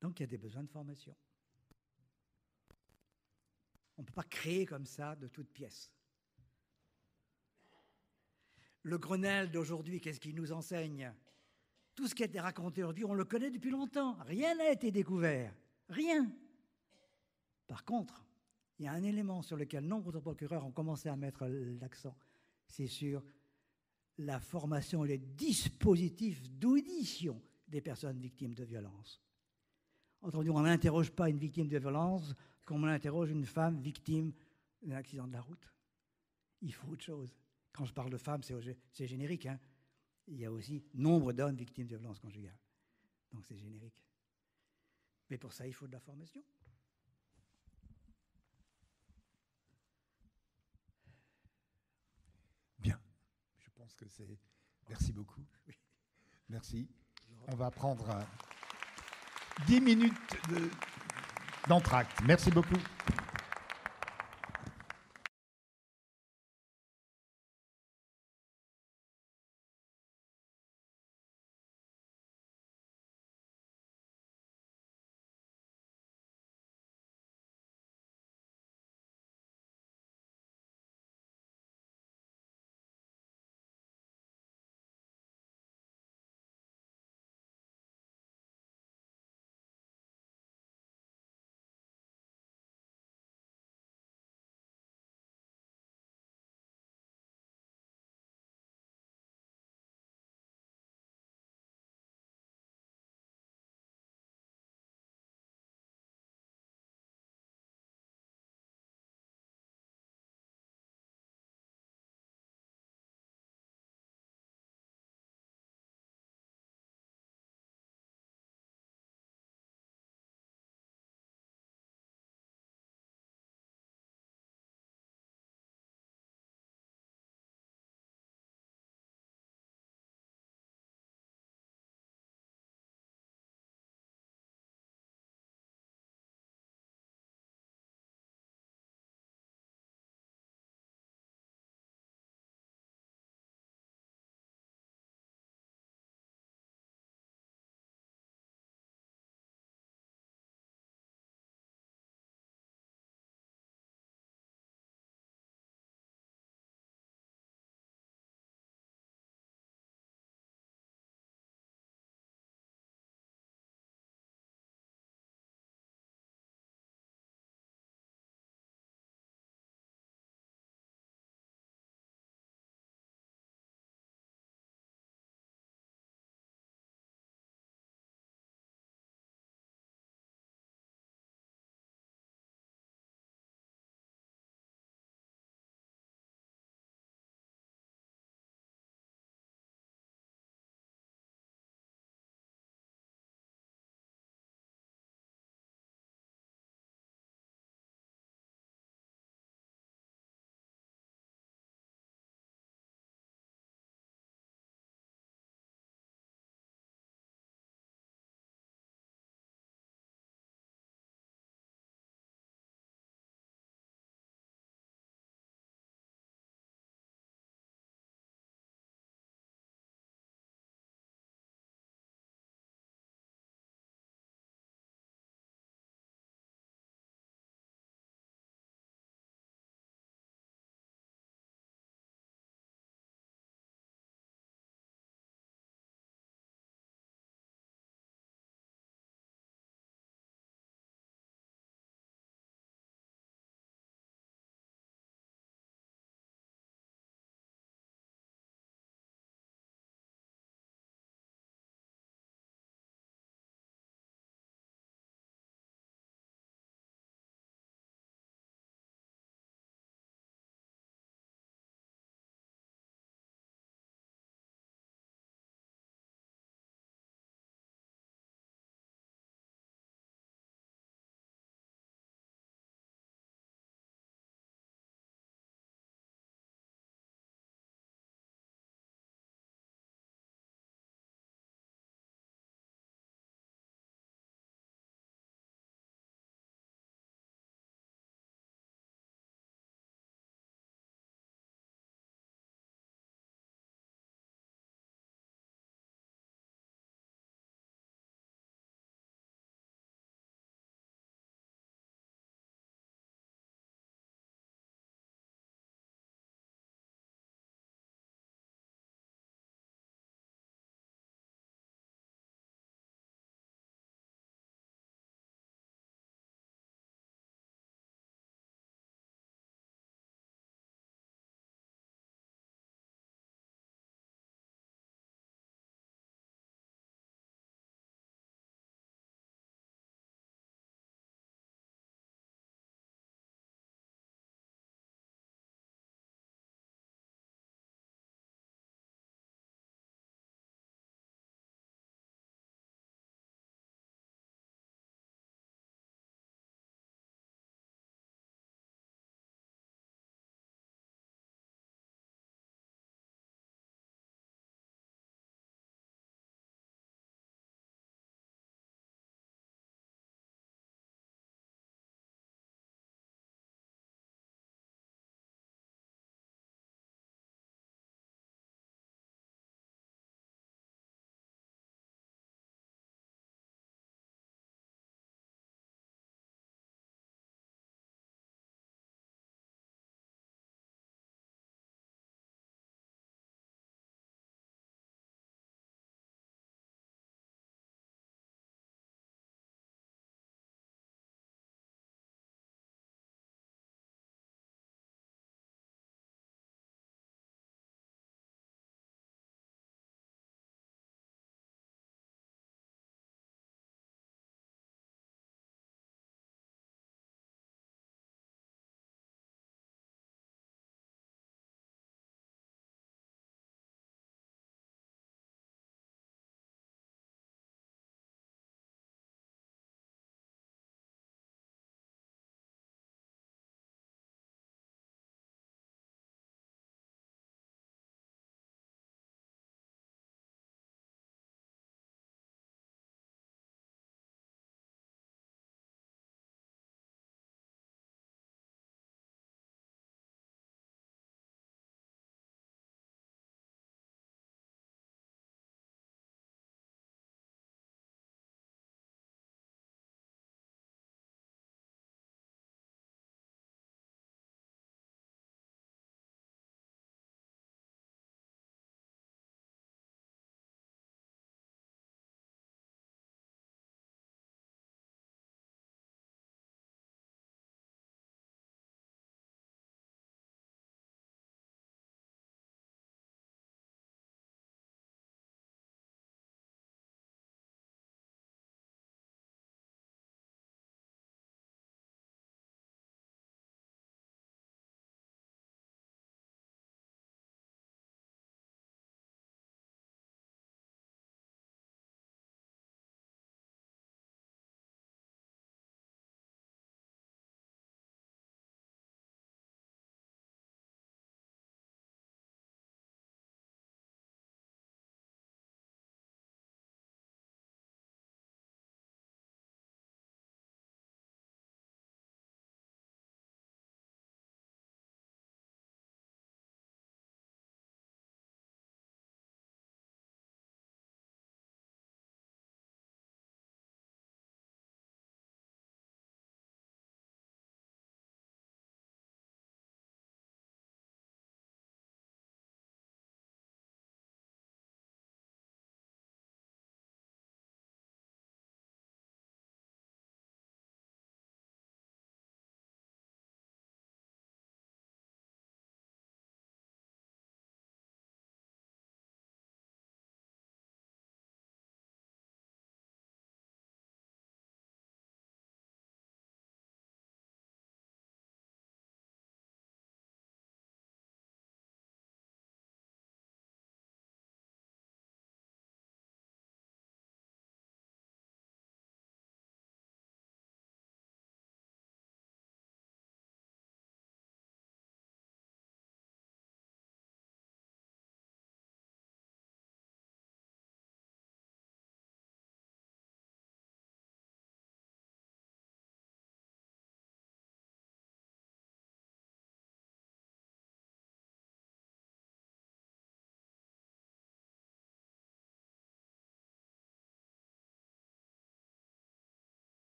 Donc il y a des besoins de formation. On ne peut pas créer comme ça de toutes pièces. Le Grenelle d'aujourd'hui, qu'est-ce qu'il nous enseigne? Tout ce qui a été raconté aujourd'hui, on le connaît depuis longtemps. Rien n'a été découvert. Rien. Par contre, il y a un élément sur lequel nombre de procureurs ont commencé à mettre l'accent. C'est sur la formation et les dispositifs d'audition des personnes victimes de violences. Autrement dit, on n'interroge pas une victime de violence comme on interroge une femme victime d'un accident de la route. Il faut autre chose. Quand je parle de femmes, c'est générique. Hein. Il y a aussi nombre d'hommes victimes de violences conjugales. Donc c'est générique. Mais pour ça, il faut de la formation. Bien. Je pense que c'est... Merci beaucoup. Oui. Merci. On va prendre 10 minutes d'entracte. Merci beaucoup.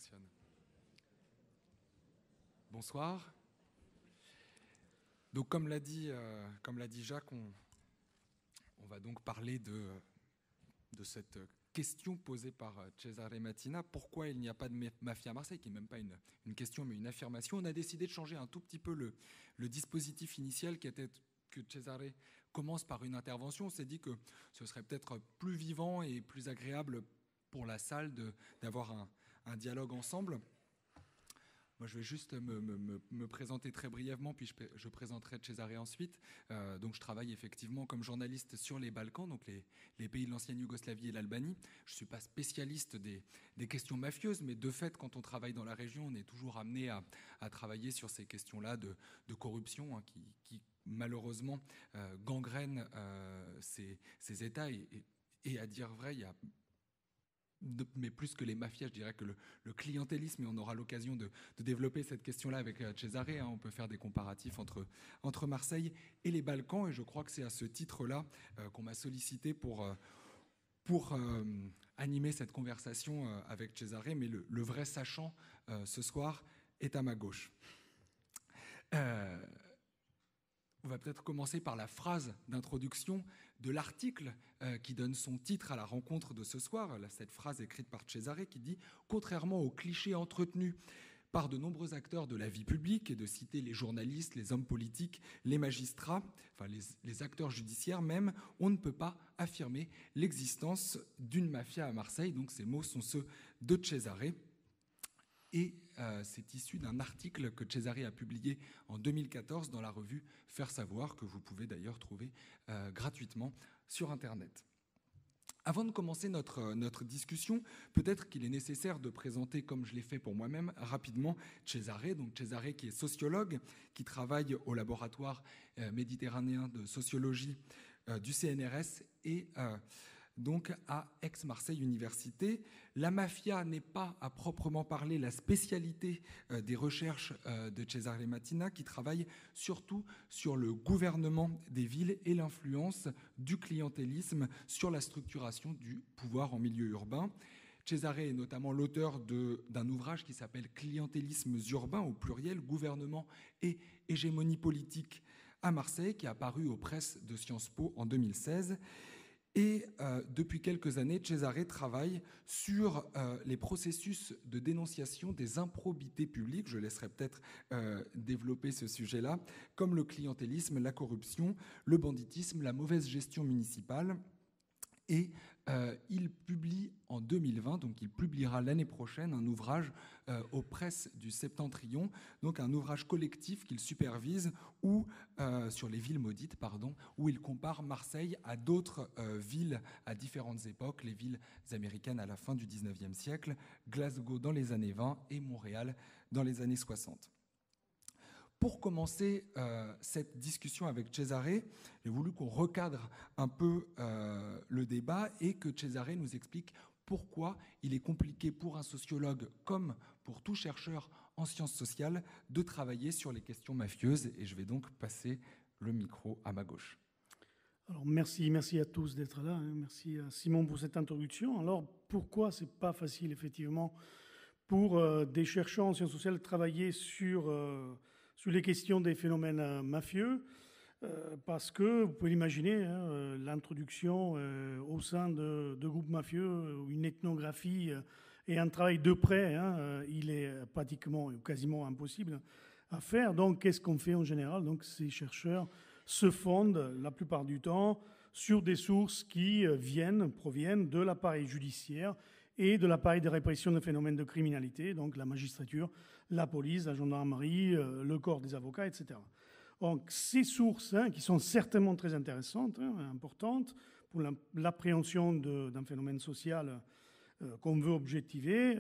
fonctionne. Bonsoir. Donc, comme l'a dit Jacques, on va donc parler de cette question posée par Cesare Mattina. Pourquoi il n'y a pas de mafia à Marseille, qui n'est même pas une question, mais une affirmation. On a décidé de changer un tout petit peu le dispositif initial qui était que Cesare commence par une intervention. On s'est dit que ce serait peut-être plus vivant et plus agréable pour la salle d'avoir un dialogue ensemble. Moi, je vais juste me présenter très brièvement, puis je présenterai Cesare ensuite. Donc, je travaille effectivement comme journaliste sur les Balkans, donc les pays de l'ancienne Yougoslavie et l'Albanie. Je ne suis pas spécialiste des questions mafieuses, mais de fait, quand on travaille dans la région, on est toujours amené à travailler sur ces questions-là de corruption, hein, qui malheureusement gangrènent ces États. Et à dire vrai, il y a... mais plus que les mafias, je dirais que le clientélisme, et on aura l'occasion de développer cette question-là avec Cesare, hein, on peut faire des comparatifs entre Marseille et les Balkans, et je crois que c'est à ce titre-là qu'on m'a sollicité pour animer cette conversation avec Cesare, mais le vrai sachant ce soir est à ma gauche. On va peut-être commencer par la phrase d'introduction de l'article qui donne son titre à la rencontre de ce soir. Cette phrase écrite par Cesare qui dit « Contrairement aux clichés entretenus par de nombreux acteurs de la vie publique, et de citer les journalistes, les hommes politiques, les magistrats, enfin les acteurs judiciaires même, on ne peut pas affirmer l'existence d'une mafia à Marseille. » Donc ces mots sont ceux de Cesare. Et c'est issu d'un article que Cesare a publié en 2014 dans la revue Faire Savoir, que vous pouvez d'ailleurs trouver gratuitement sur Internet. Avant de commencer notre discussion, peut-être qu'il est nécessaire de présenter, comme je l'ai fait pour moi-même, rapidement Cesare. Donc Cesare qui est sociologue, qui travaille au laboratoire méditerranéen de sociologie du CNRS et donc à Aix-Marseille Université. La mafia n'est pas à proprement parler la spécialité des recherches de Cesare Mattina, qui travaille surtout sur le gouvernement des villes et l'influence du clientélisme sur la structuration du pouvoir en milieu urbain. Cesare est notamment l'auteur d'un ouvrage qui s'appelle « Clientélismes urbains » au pluriel, gouvernement et hégémonie politique à Marseille, qui est apparu aux presses de Sciences Po en 2016. Et depuis quelques années, Cesare travaille sur les processus de dénonciation des improbités publiques. Je laisserai peut-être développer ce sujet-là, comme le clientélisme, la corruption, le banditisme, la mauvaise gestion municipale. Et il publie en 2020, donc il publiera l'année prochaine, un ouvrage aux presses du Septentrion, donc un ouvrage collectif qu'il supervise, sur les villes maudites, où il compare Marseille à d'autres villes à différentes époques, les villes américaines à la fin du 19e siècle, Glasgow dans les années 20 et Montréal dans les années 60. Pour commencer cette discussion avec Cesare, j'ai voulu qu'on recadre un peu le débat et que Cesare nous explique pourquoi il est compliqué pour un sociologue comme pour tout chercheur en sciences sociales de travailler sur les questions mafieuses. Et je vais donc passer le micro à ma gauche. Alors merci à tous d'être là. Merci à Simon pour cette introduction. Alors pourquoi c'est pas facile effectivement pour des chercheurs en sciences sociales de travailler sur les questions des phénomènes mafieux, parce que, vous pouvez l'imaginer, l'introduction au sein de groupes mafieux, une ethnographie et un travail de près, il est pratiquement ou quasiment impossible à faire. Donc, qu'est-ce qu'on fait en général? Donc, ces chercheurs se fondent, la plupart du temps, sur des sources qui proviennent de l'appareil judiciaire et de l'appareil de répression des phénomènes de criminalité, donc la magistrature, la police, la gendarmerie, le corps des avocats, etc. Donc ces sources, qui sont certainement très intéressantes, importantes pour l'appréhension d'un phénomène social qu'on veut objectiver,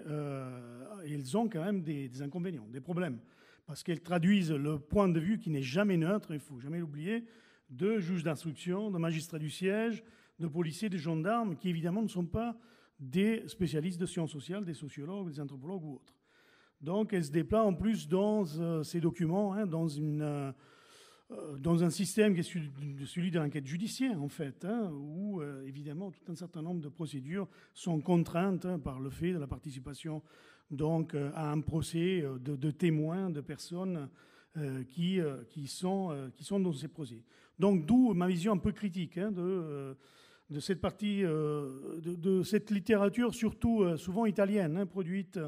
elles ont quand même des inconvénients, des problèmes, parce qu'elles traduisent le point de vue qui n'est jamais neutre, il ne faut jamais l'oublier, de juges d'instruction, de magistrats du siège, de policiers, de gendarmes, qui évidemment ne sont pas des spécialistes de sciences sociales, des sociologues, des anthropologues ou autres. Donc, elle se déploie en plus dans ces documents, dans un système qui est celui de l'enquête judiciaire, en fait, où, évidemment, tout un certain nombre de procédures sont contraintes par le fait de la participation donc à un procès de témoins, de personnes qui sont dans ces procès. Donc d'où ma vision un peu critique de cette partie, de cette littérature, surtout souvent italienne, produite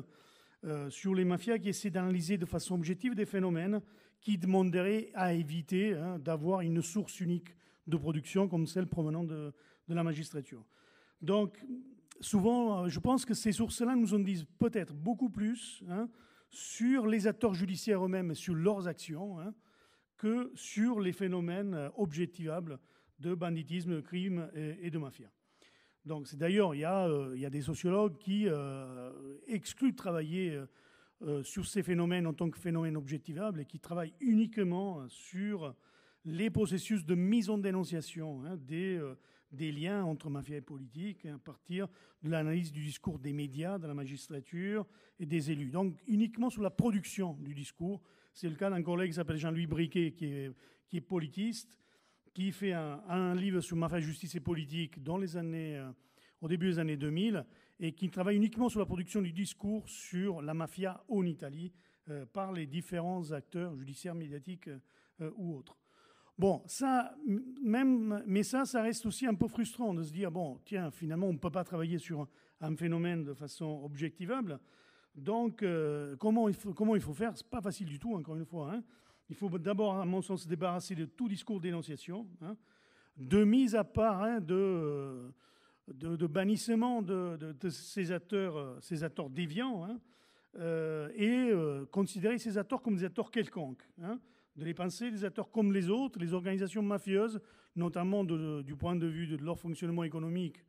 sur les mafias, qui essaie d'analyser de façon objective des phénomènes qui demanderaient à éviter d'avoir une source unique de production comme celle provenant de la magistrature. Donc, souvent, je pense que ces sources-là nous en disent peut-être beaucoup plus sur les acteurs judiciaires eux-mêmes et sur leurs actions que sur les phénomènes objectivables de banditisme, de crime et de mafia. Donc, d'ailleurs, il y a des sociologues qui excluent de travailler sur ces phénomènes en tant que phénomènes objectivables et qui travaillent uniquement sur les processus de mise en dénonciation des liens entre mafia et politique à partir de l'analyse du discours des médias, de la magistrature et des élus. Donc uniquement sur la production du discours. C'est le cas d'un collègue qui s'appelle Jean-Louis Briquet, qui est politiste, qui fait un livre sur mafia, justice et politique au début des années 2000 et qui travaille uniquement sur la production du discours sur la mafia en Italie par les différents acteurs judiciaires, médiatiques ou autres. Bon, mais ça reste aussi un peu frustrant de se dire, bon, tiens, finalement, on ne peut pas travailler sur un phénomène de façon objectivable. Donc, comment il faut faire? Ce n'est pas facile du tout, encore une fois. Il faut d'abord, à mon sens, se débarrasser de tout discours de dénonciation, de mise à part, de bannissement de ces acteurs déviants, et considérer ces acteurs comme des acteurs quelconques. De les penser des acteurs comme les autres, les organisations mafieuses, notamment du point de vue de leur fonctionnement économique,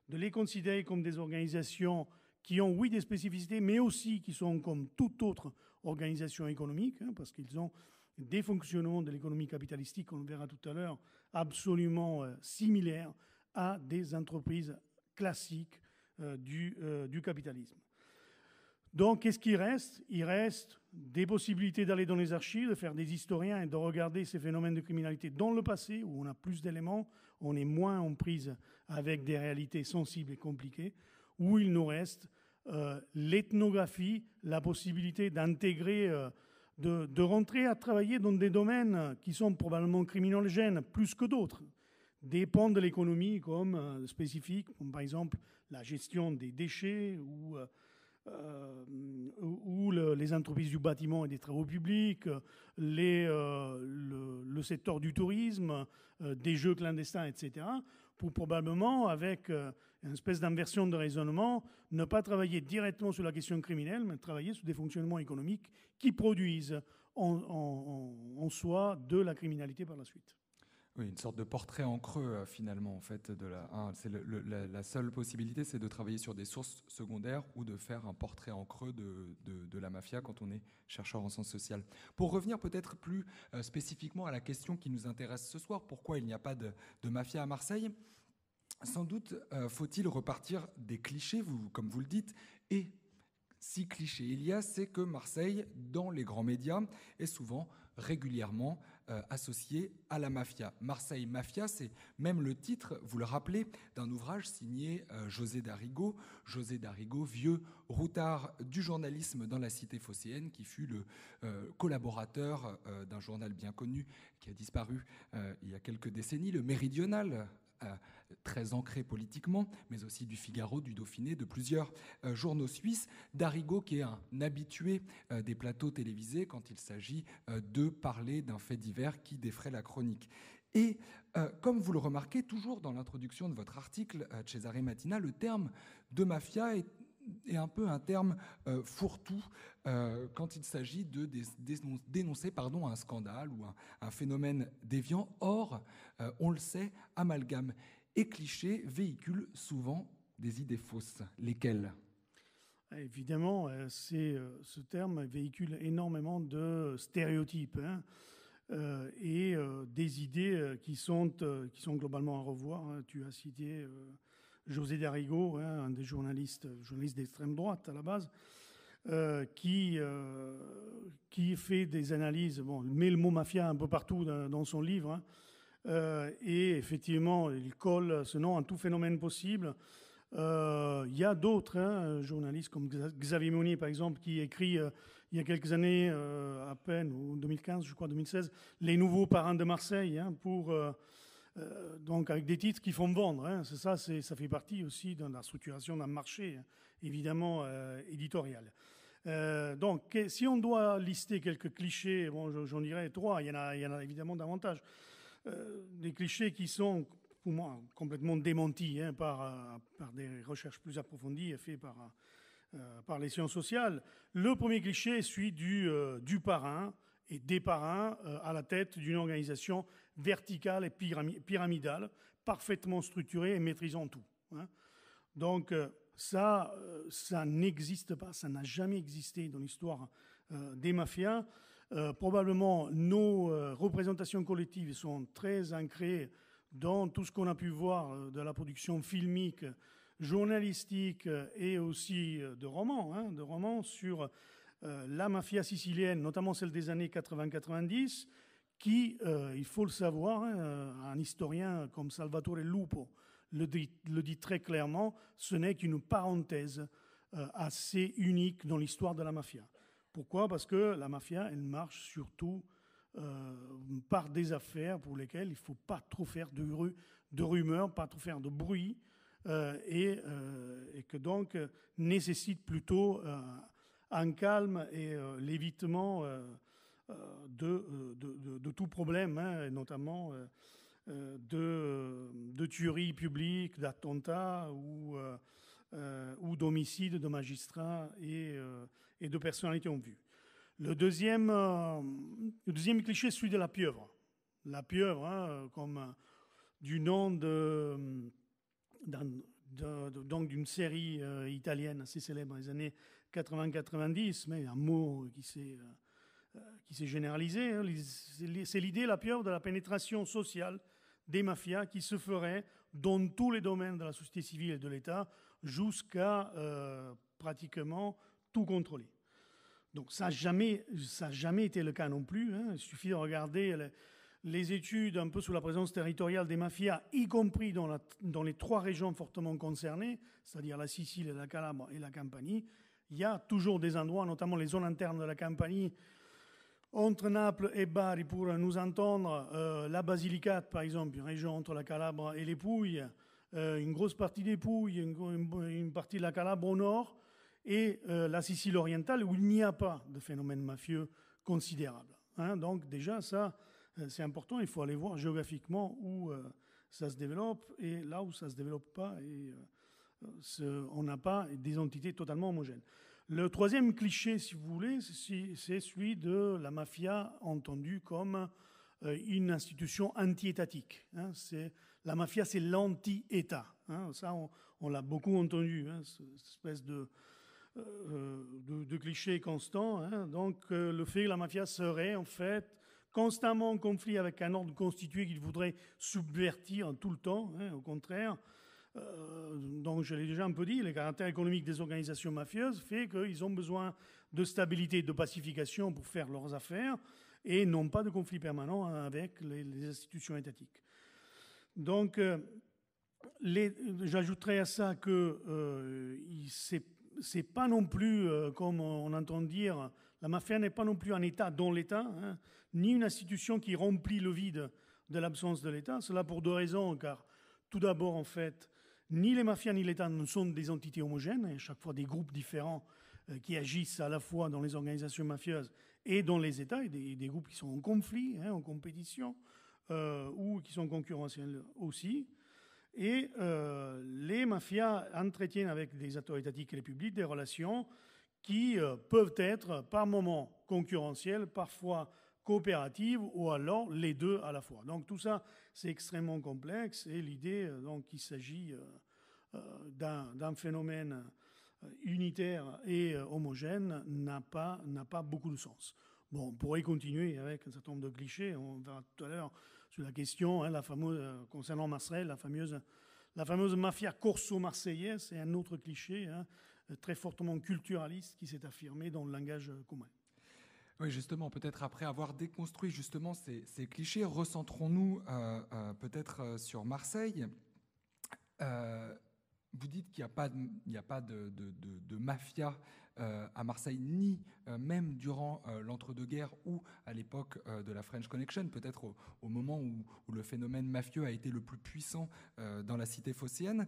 de les considérer comme des organisations qui ont, oui, des spécificités, mais aussi qui sont comme toute autre organisation économique, parce qu'ils ont des fonctionnements de l'économie capitalistique, on le verra tout à l'heure, absolument similaires à des entreprises classiques du capitalisme. Donc, qu'est-ce qui reste? Il reste des possibilités d'aller dans les archives, de faire des historiens et de regarder ces phénomènes de criminalité dans le passé, où on a plus d'éléments, on est moins en prise avec des réalités sensibles et compliquées, où il nous reste l'ethnographie, la possibilité d'intégrer, de rentrer à travailler dans des domaines qui sont probablement criminogènes plus que d'autres, des pans de l'économie comme spécifiques, comme par exemple la gestion des déchets ou les entreprises du bâtiment et des travaux publics, le secteur du tourisme, des jeux clandestins, etc., pour probablement, avec une espèce d'inversion de raisonnement, ne pas travailler directement sur la question criminelle, mais travailler sur des fonctionnements économiques qui produisent en soi de la criminalité par la suite. Oui, une sorte de portrait en creux, finalement, en fait. La seule possibilité, c'est de travailler sur des sources secondaires ou de faire un portrait en creux de la mafia quand on est chercheur en sciences sociales. Pour revenir peut-être plus spécifiquement à la question qui nous intéresse ce soir, pourquoi il n'y a pas de mafia à Marseille, sans doute faut-il repartir des clichés, comme vous le dites, et si cliché il y a, c'est que Marseille, dans les grands médias, est souvent régulièrement associé à la mafia. Marseille Mafia, c'est même le titre, vous le rappelez, d'un ouvrage signé José Darigo. José Darigo, vieux routard du journalisme dans la cité phocéenne, qui fut le collaborateur d'un journal bien connu qui a disparu il y a quelques décennies, le Méridional, très ancré politiquement, mais aussi du Figaro, du Dauphiné, de plusieurs journaux suisses. Darigo, qui est un habitué des plateaux télévisés quand il s'agit de parler d'un fait divers qui défraie la chronique. Et comme vous le remarquez, toujours dans l'introduction de votre article, Cesare Mattina, le terme de mafia est un peu un terme fourre-tout quand il s'agit de dénoncer un scandale ou un phénomène déviant. Or, on le sait, amalgame et clichés véhiculent souvent des idées fausses. Lesquelles ? Évidemment, ce terme véhicule énormément de stéréotypes et des idées qui sont globalement à revoir. Tu as cité José Darigo, un des journalistes d'extrême droite à la base, qui fait des analyses, met le mot mafia un peu partout dans son livre, et effectivement, il colle ce nom à tout phénomène possible. Il y a d'autres journalistes comme Xavier Monnier, par exemple, qui écrit il y a quelques années, à peine, ou 2015, je crois, 2016, Les Nouveaux Parrains de Marseille, donc avec des titres qui font vendre. C'est ça, ça fait partie aussi de la structuration d'un marché, évidemment, éditorial. Donc, si on doit lister quelques clichés, bon, j'en dirais 3, il y en a évidemment davantage. Des clichés qui sont, pour moi, complètement démentis par des recherches plus approfondies faites par les sciences sociales. Le premier cliché est celui du parrain et des parrains à la tête d'une organisation verticale et pyramidale, parfaitement structurée et maîtrisant tout. Donc, ça n'existe pas, ça n'a jamais existé dans l'histoire des mafias. Probablement, nos représentations collectives sont très ancrées dans tout ce qu'on a pu voir de la production filmique, journalistique et aussi de romans sur la mafia sicilienne, notamment celle des années 80-90, qui, il faut le savoir, un historien comme Salvatore Lupo le dit très clairement, ce n'est qu'une parenthèse assez unique dans l'histoire de la mafia. Pourquoi ? Parce que la mafia, elle marche surtout par des affaires pour lesquelles il ne faut pas trop faire de rumeurs, pas trop faire de bruit, et que donc nécessite plutôt un calme et l'évitement de tout problème, et notamment de tueries publiques, d'attentats ou d'homicides de magistrats et de personnalités en vue. Le deuxième cliché est celui de la pieuvre. La pieuvre, comme du nom donc d'une série italienne assez célèbre dans les années 80-90, mais un mot qui s'est généralisé. C'est l'idée, la pieuvre, de la pénétration sociale des mafias qui se ferait dans tous les domaines de la société civile et de l'État jusqu'à pratiquement tout contrôler. Donc ça n'a jamais été le cas non plus. Il suffit de regarder les études un peu sur la présence territoriale des mafias, y compris dans les 3 régions fortement concernées, c'est-à-dire la Sicile, la Calabre et la Campanie. Il y a toujours des endroits, notamment les zones internes de la Campanie, entre Naples et Bari, pour nous entendre, la Basilicate, par exemple, une région entre la Calabre et les Pouilles, une grosse partie des Pouilles, une partie de la Calabre au nord, et la Sicile orientale, où il n'y a pas de phénomène mafieux considérable. Donc déjà, ça, c'est important. Il faut aller voir géographiquement où ça se développe, et là où ça ne se développe pas, et on n'a pas des entités totalement homogènes. Le troisième cliché, si vous voulez, c'est celui de la mafia entendue comme une institution anti-étatique. La mafia, c'est l'anti-État. Ça, on l'a beaucoup entendu, cette espèce de cliché constant. Donc, le fait que la mafia serait, en fait, constamment en conflit avec un ordre constitué qu'il voudrait subvertir tout le temps, au contraire. Donc, je l'ai déjà un peu dit, le caractère économique des organisations mafieuses fait qu'ils ont besoin de stabilité et de pacification pour faire leurs affaires et non pas de conflit permanent avec les institutions étatiques. Donc, j'ajouterais à ça que c'est pas non plus, comme on entend dire, la mafia n'est pas non plus un État dans l'État, ni une institution qui remplit le vide de l'absence de l'État. Cela pour 2 raisons, car tout d'abord, en fait, ni les mafias ni l'État ne sont des entités homogènes, et à chaque fois des groupes différents qui agissent à la fois dans les organisations mafieuses et dans les États, et des groupes qui sont en conflit, en compétition, ou qui sont concurrentiels aussi. Et les mafias entretiennent avec des acteurs étatiques et les publics des relations qui peuvent être par moments concurrentielles, parfois coopératives, ou alors les deux à la fois. Donc tout ça, c'est extrêmement complexe, et l'idée donc qu'il s'agit d'un phénomène unitaire et homogène n'a pas beaucoup de sens. Bon, on pourrait continuer avec un certain nombre de clichés. On verra tout à l'heure sur la question, la fameuse, concernant Marseille, la fameuse mafia corso-marseillaise, c'est un autre cliché très fortement culturaliste qui s'est affirmé dans le langage commun. Oui, justement, peut-être après avoir déconstruit justement ces clichés, recentrons-nous peut-être sur Marseille. Vous dites qu'il n'y a pas de mafia à Marseille, ni même durant l'entre-deux-guerres ou à l'époque de la French Connection, peut-être au moment où le phénomène mafieux a été le plus puissant dans la cité phocéenne.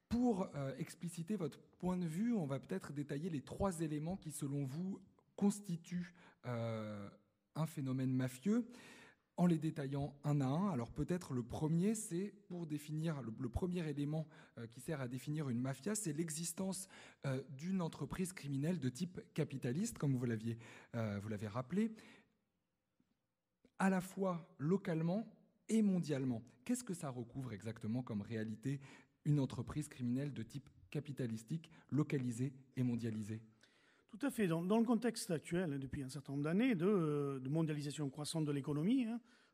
Pour expliciter votre point de vue, on va peut-être détailler les 3 éléments qui, selon vous, constituent un phénomène mafieux, en les détaillant un à un. Alors peut-être le premier, c'est pour définir, le premier élément qui sert à définir une mafia, c'est l'existence d'une entreprise criminelle de type capitaliste, comme vous l'avez rappelé, à la fois localement et mondialement. Qu'est-ce que ça recouvre exactement comme réalité, une entreprise criminelle de type capitalistique, localisée et mondialisée ? Tout à fait. Dans le contexte actuel, depuis un certain nombre d'années, de mondialisation croissante de l'économie,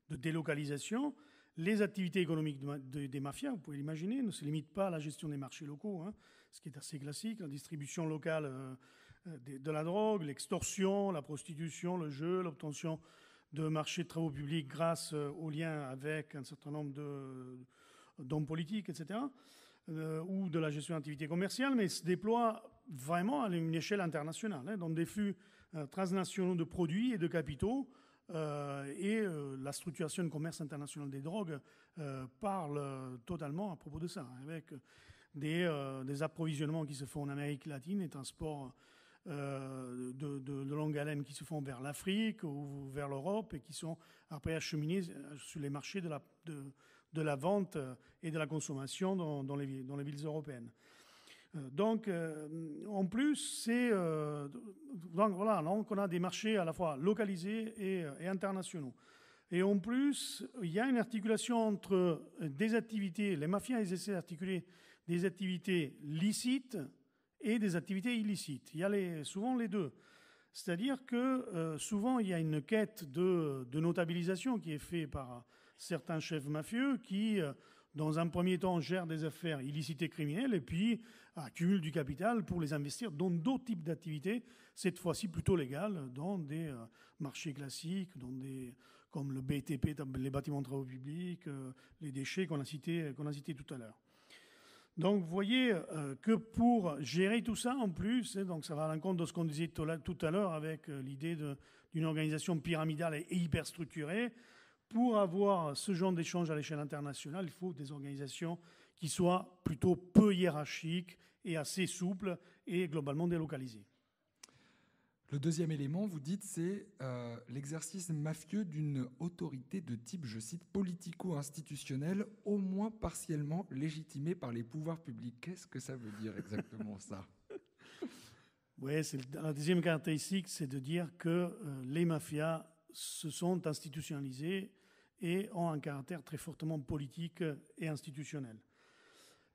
de délocalisation, les activités économiques des mafias, vous pouvez l'imaginer, ne se limitent pas à la gestion des marchés locaux, ce qui est assez classique, la distribution locale de la drogue, l'extorsion, la prostitution, le jeu, l'obtention de marchés de travaux publics grâce aux liens avec un certain nombre d'hommes politiques, etc., ou de la gestion d'activités commerciales, mais se déploie vraiment à une échelle internationale, dans des flux transnationaux de produits et de capitaux. La structuration du commerce international des drogues parle totalement à propos de ça, avec des approvisionnements qui se font en Amérique latine, des transports de longue haleine qui se font vers l'Afrique ou vers l'Europe et qui sont après acheminés sur les marchés de la vente et de la consommation dans les villes européennes. Donc, en plus, donc on a des marchés à la fois localisés et internationaux. Et en plus, il y a une articulation entre des activités, les mafias, ils essaient d'articuler des activités licites et des activités illicites. Il y a souvent les deux. C'est-à-dire que souvent, il y a une quête de notabilisation qui est faite par certains chefs mafieux qui, dans un premier temps, gèrent des affaires illicites et criminelles et puis accumulent du capital pour les investir dans d'autres types d'activités, cette fois-ci plutôt légales, dans des marchés classiques, comme le BTP, les bâtiments de travaux publics, les déchets qu'on a cités tout à l'heure. Donc vous voyez que pour gérer tout ça en plus, donc ça va à l'encontre de ce qu'on disait tout à l'heure avec l'idée d'une organisation pyramidale et hyper structurée. Pour avoir ce genre d'échange à l'échelle internationale, il faut des organisations qui soient plutôt peu hiérarchiques et assez souples et globalement délocalisées. Le deuxième élément, vous dites, c'est l'exercice mafieux d'une autorité de type, je cite, politico-institutionnel, au moins partiellement légitimée par les pouvoirs publics. Qu'est-ce que ça veut dire exactement ça ? Oui, la deuxième caractéristique, c'est de dire que les mafias se sont institutionnalisées et ont un caractère très fortement politique et institutionnel.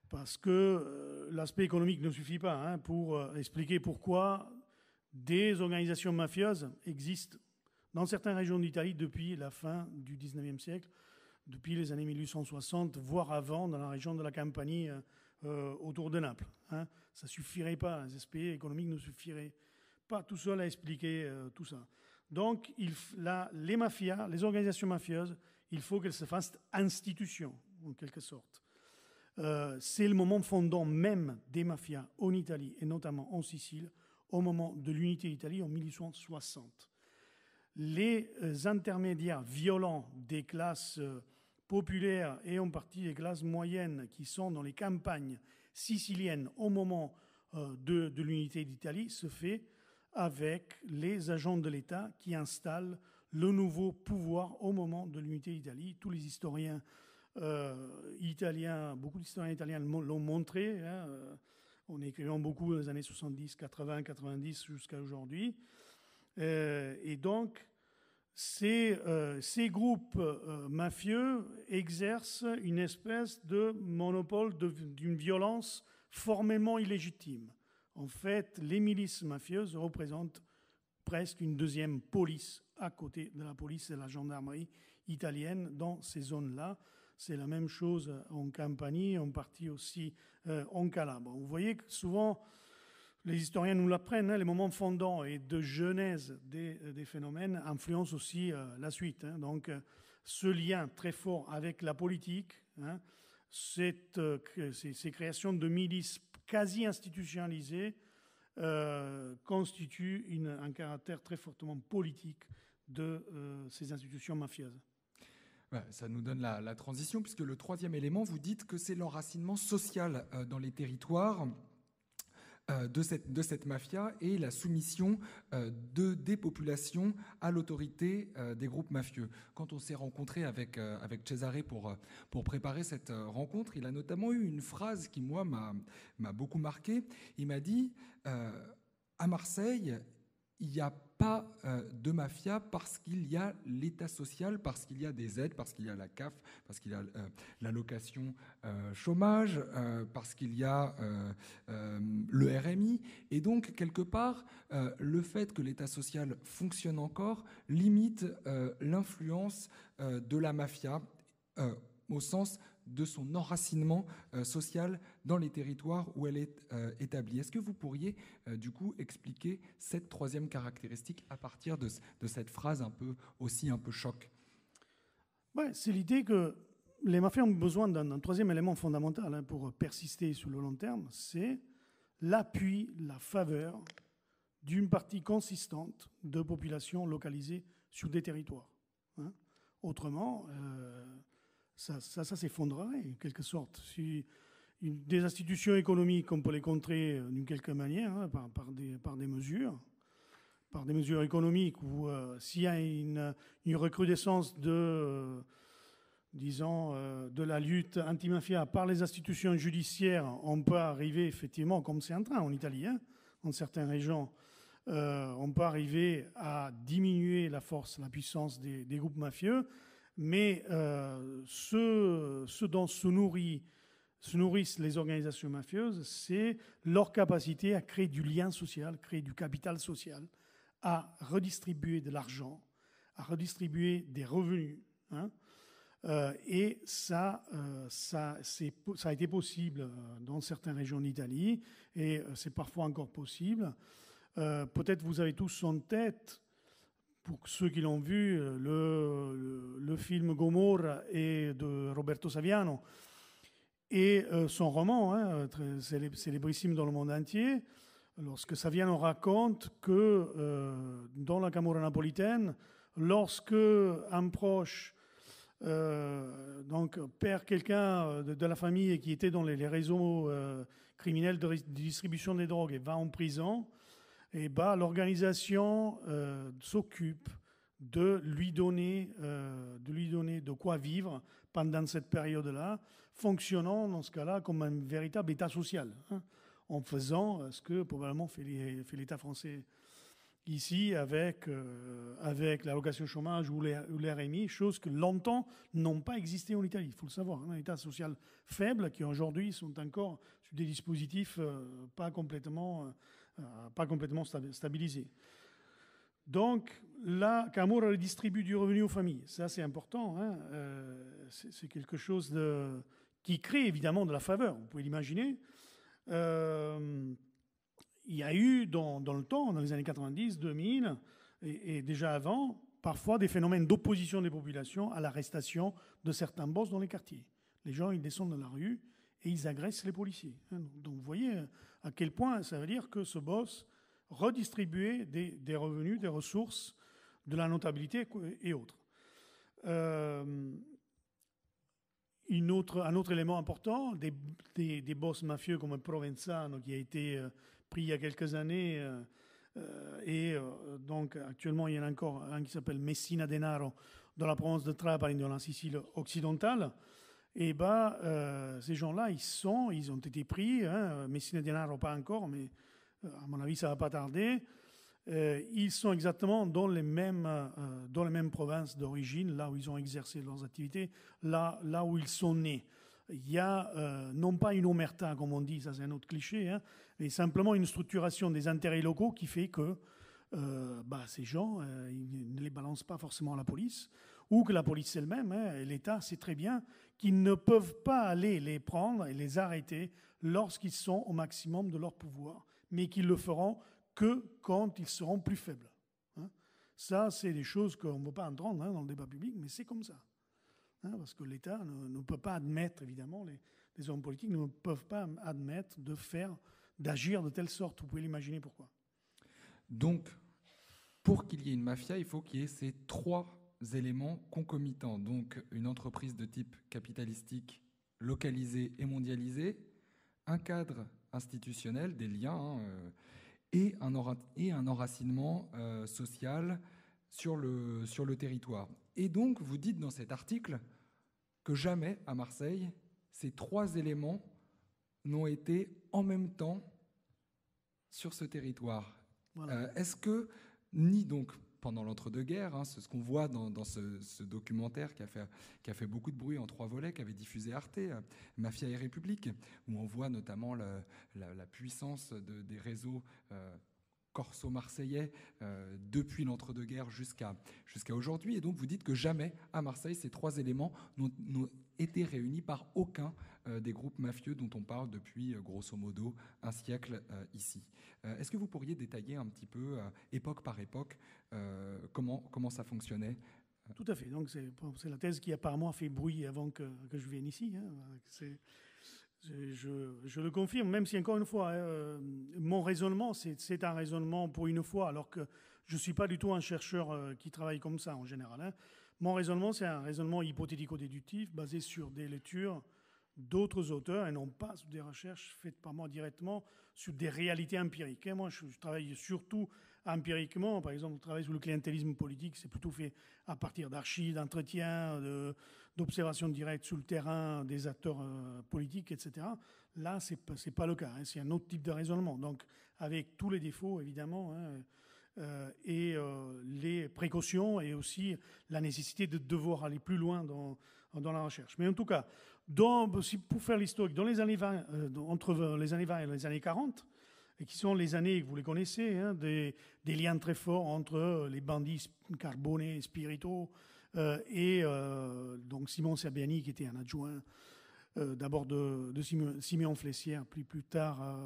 Parce que l'aspect économique ne suffit pas pour expliquer pourquoi des organisations mafieuses existent dans certaines régions d'Italie depuis la fin du XIXe siècle, depuis les années 1860, voire avant, dans la région de la Campanie, autour de Naples. Ça ne suffirait pas, les aspects économiques ne suffiraient pas tout seul à expliquer tout ça. Donc, les mafias, les organisations mafieuses, il faut qu'elles se fassent institution, en quelque sorte. C'est le moment fondant même des mafias en Italie, et notamment en Sicile, au moment de l'unité d'Italie en 1860. Les intermédiaires violents des classes populaires et en partie des classes moyennes qui sont dans les campagnes siciliennes au moment de l'unité d'Italie se fait avec les agents de l'État qui installent le nouveau pouvoir au moment de l'unité d'Italie. Tous les historiens italiens, beaucoup d'historiens italiens l'ont montré, en écrivant beaucoup dans les années 70, 80, 90 jusqu'à aujourd'hui. Et donc, ces groupes mafieux exercent une espèce de monopole d'une violence formellement illégitime. En fait, les milices mafieuses représentent presque une deuxième police à côté de la police et de la gendarmerie italienne dans ces zones-là. C'est la même chose en Campanie, en partie aussi en Calabre. Vous voyez que souvent, les historiens nous l'apprennent, les moments fondants et de genèse des phénomènes influencent aussi la suite. Donc, ce lien très fort avec la politique, ces créations de milices quasi institutionnalisées constituent un caractère très fortement politique de ces institutions mafieuses. Ouais, ça nous donne la transition, puisque le troisième élément, vous dites que c'est l'enracinement social dans les territoires de cette mafia et la soumission des populations à l'autorité des groupes mafieux. Quand on s'est rencontré avec Cesare pour préparer cette rencontre, il a notamment eu une phrase qui, moi, m'a beaucoup marqué. Il m'a dit à Marseille, il n'y a pas de mafia parce qu'il y a l'État social, parce qu'il y a des aides, parce qu'il y a la CAF, parce qu'il y a l'allocation chômage, parce qu'il y a le RMI. Et donc, quelque part, le fait que l'État social fonctionne encore limite l'influence de la mafia au sens de son enracinement social dans les territoires où elle est établie. Est-ce que vous pourriez du coup expliquer cette troisième caractéristique à partir de cette phrase un peu choc? Ouais, c'est l'idée que les mafias ont besoin d'un troisième élément fondamental pour persister sur le long terme, c'est l'appui, la faveur d'une partie consistante de populations localisées sur des territoires. Autrement, ça s'effondrerait, en quelque sorte. Si des institutions économiques, on peut les contrer d'une quelque manière, par des mesures économiques, ou s'il y a une recrudescence de la lutte anti-mafia par les institutions judiciaires, on peut arriver effectivement, comme c'est en train en Italie, dans certaines régions, on peut arriver à diminuer la force, la puissance des groupes mafieux. Mais ce dont se nourrissent les organisations mafieuses, c'est leur capacité à créer du lien social, créer du capital social, à redistribuer de l'argent, à redistribuer des revenus. Et ça a été possible dans certaines régions d'Italie, et c'est parfois encore possible. Peut-être vous avez tous en tête, pour ceux qui l'ont vu, le film Gomorra de Roberto Saviano et son roman, très célébrissime dans le monde entier, lorsque Saviano raconte que dans la Camorra napolitaine, lorsque un proche perd quelqu'un de la famille qui était dans les réseaux criminels de distribution des drogues et va en prison, et l'organisation s'occupe de lui donner de quoi vivre pendant cette période-là, fonctionnant dans ce cas-là comme un véritable État social, en faisant ce que probablement fait l'État français ici avec l'allocation chômage ou les RMI, choses que longtemps n'ont pas existé en Italie, il faut le savoir, un État social faible qui aujourd'hui sont encore sur des dispositifs pas complètement stabilisés. Donc, la Camorra redistribue du revenu aux familles. Ça, c'est important. C'est quelque chose qui crée évidemment de la faveur. Vous pouvez l'imaginer. Il y a eu dans le temps, dans les années 90, 2000, et déjà avant, parfois des phénomènes d'opposition des populations à l'arrestation de certains boss dans les quartiers. Les gens, ils descendent dans la rue et ils agressent les policiers. Donc vous voyez à quel point ça veut dire que ce boss redistribuait des revenus, des ressources, de la notabilité et autres. Un autre élément important, des boss mafieux comme Provenzano, qui a été pris il y a quelques années, donc actuellement il y en a encore un qui s'appelle Messina Denaro dans la province de Trapani, dans la Sicile occidentale. Et ces gens-là, ils ont été pris, Messina Denaro pas encore, mais à mon avis ça ne va pas tarder. Ils sont exactement dans les mêmes provinces d'origine, là où ils ont exercé leurs activités, là où ils sont nés. Il y a non pas une omerta, comme on dit, ça c'est un autre cliché, mais simplement une structuration des intérêts locaux qui fait que ces gens, ils ne les balancent pas forcément à la police, ou que la police elle-même, l'État sait très bien qu'ils ne peuvent pas aller les prendre et les arrêter lorsqu'ils sont au maximum de leur pouvoir, mais qu'ils le feront que quand ils seront plus faibles. Ça, c'est des choses qu'on ne veut pas entendre dans le débat public, mais c'est comme ça. parce que l'État ne peut pas admettre, évidemment, les hommes politiques ne peuvent pas admettre d'agir de telle sorte. Vous pouvez l'imaginer pourquoi. Donc, pour qu'il y ait une mafia, il faut qu'il y ait ces 3 éléments concomitants. Donc, une entreprise de type capitalistique, localisée et mondialisée, un cadre institutionnel, des liens, et un enracinement social sur le territoire. Et donc, vous dites dans cet article que jamais, à Marseille, ces 3 éléments n'ont été en même temps sur ce territoire. Voilà. Est-ce que, ni donc pendant l'entre-deux-guerres, c'est ce qu'on voit dans ce documentaire qui a fait beaucoup de bruit en 3 volets, qu'avait diffusé Arte, Mafia et République, où on voit notamment la puissance des réseaux corso-marseillais depuis l'entre-deux-guerres jusqu'à aujourd'hui. Et donc vous dites que jamais à Marseille, ces 3 éléments n'ont été réunis par aucun des groupes mafieux dont on parle depuis, grosso modo, un siècle ici. Est-ce que vous pourriez détailler un petit peu, époque par époque, comment ça fonctionnait ? Tout à fait. Donc c'est la thèse qui apparemment a fait bruit avant que je vienne ici. Je le confirme, même si encore une fois, mon raisonnement, c'est un raisonnement pour une fois, alors que je ne suis pas du tout un chercheur qui travaille comme ça en général. Mon raisonnement, c'est un raisonnement hypothético-déductif basé sur des lectures d'autres auteurs et non pas sur des recherches faites par moi directement sur des réalités empiriques. Moi, je travaille surtout empiriquement. Par exemple, je travaille sur le clientélisme politique, c'est plutôt fait à partir d'archives, d'entretiens, d'observations directes sur le terrain des acteurs politiques, etc. Là, c'est pas le cas. C'est un autre type de raisonnement. Donc, avec tous les défauts, évidemment, et les précautions et aussi la nécessité de devoir aller plus loin dans la recherche. Mais en tout cas, pour faire l'historique, dans les années 20, entre les années 20 et les années 40, et qui sont les années, vous les connaissez, des liens très forts entre les bandits Carbone et Spirito et donc Simon Serbiani, qui était un adjoint d'abord de Siméon Flessière, puis plus tard